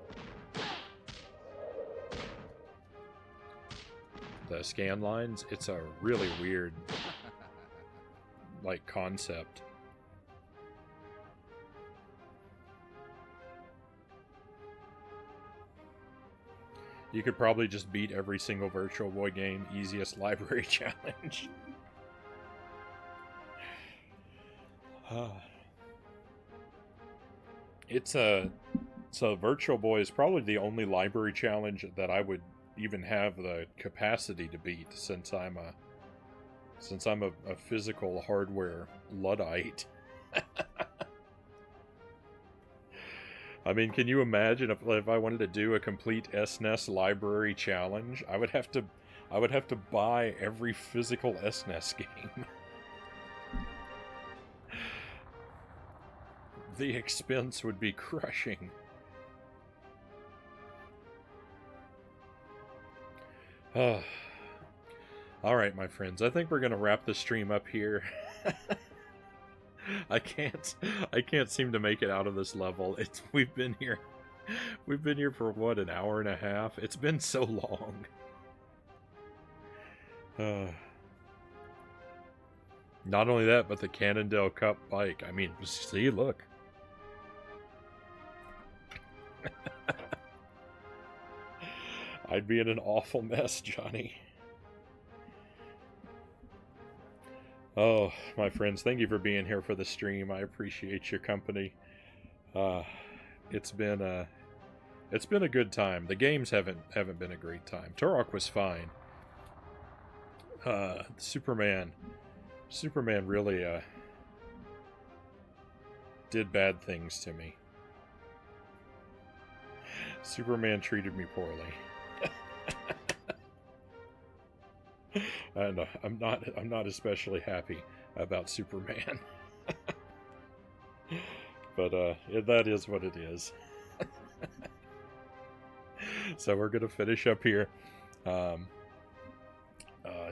the scan lines. It's a really weird like concept. You could probably just beat every single Virtual Boy game, easiest library challenge. So Virtual Boy is probably the only library challenge that I would even have the capacity to beat, since I'm a physical hardware Luddite. I mean, can you imagine if I wanted to do a complete SNES library challenge? I would have to buy every physical SNES game. The expense would be crushing. Alright, my friends, I think we're gonna wrap the stream up here. I can't seem to make it out of this level. We've been here for what, an hour and a half? It's been so long. Not only that, but the Cannondale Cup bike. I mean, see, look. I'd be in an awful mess, Johnny. Oh, my friends, thank you for being here for the stream. I appreciate your company. It's been a good time. The games haven't been a great time. Turok was fine. Superman really did bad things to me. Superman treated me poorly. And I'm not especially happy about Superman. But that is what it is. So we're gonna finish up here.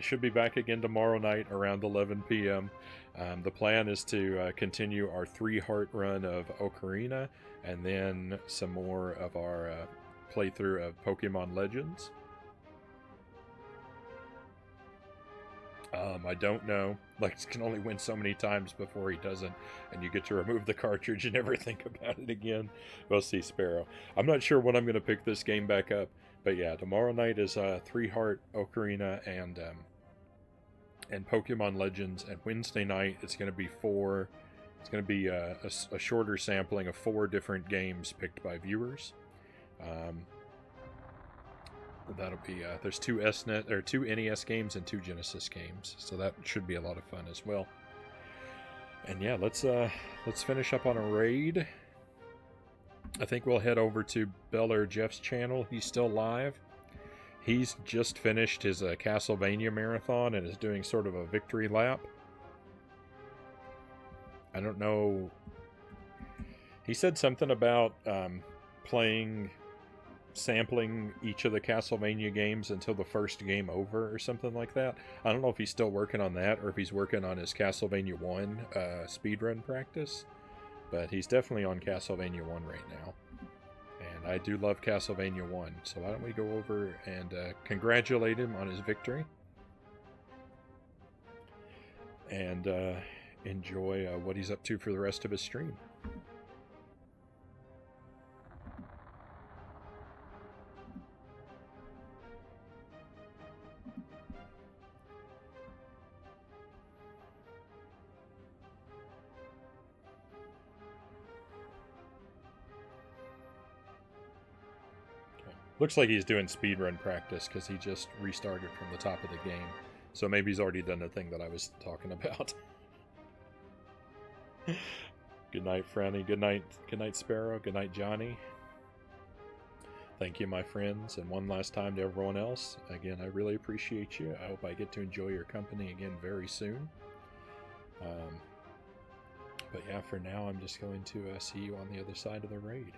Should be back again tomorrow night around 11 p.m. The plan is to continue our 3-heart run of Ocarina, and then some more of our playthrough of Pokemon Legends. I don't know. Lex can only win so many times before he doesn't, and you get to remove the cartridge and never think about it again. We'll see, Sparrow. I'm not sure when I'm going to pick this game back up, but yeah, tomorrow night is 3-heart Ocarina and Pokemon Legends, and Wednesday night it's going to be a shorter sampling of 4 different games picked by viewers. That'll be there's 2 SNES or 2 NES games and 2 Genesis games, so that should be a lot of fun as well. And yeah, let's finish up on a raid. I think we'll head over to Bel or Jeff's channel. He's still live. He's just finished his Castlevania marathon and is doing sort of a victory lap. I don't know. He said something about sampling each of the Castlevania games until the first game over or something like that. I don't know if he's still working on that or if he's working on his Castlevania 1 speedrun practice, but he's definitely on Castlevania 1 right now. And I do love Castlevania 1, so why don't we go over and congratulate him on his victory and enjoy what he's up to for the rest of his stream. Looks like he's doing speedrun practice because he just restarted from the top of the game. So maybe he's already done the thing that I was talking about. Good night, Frownie. Good night, Sparrow. Good night, Johnny. Thank you, my friends. And one last time to everyone else. Again, I really appreciate you. I hope I get to enjoy your company again very soon. But yeah, for now, I'm just going to see you on the other side of the raid.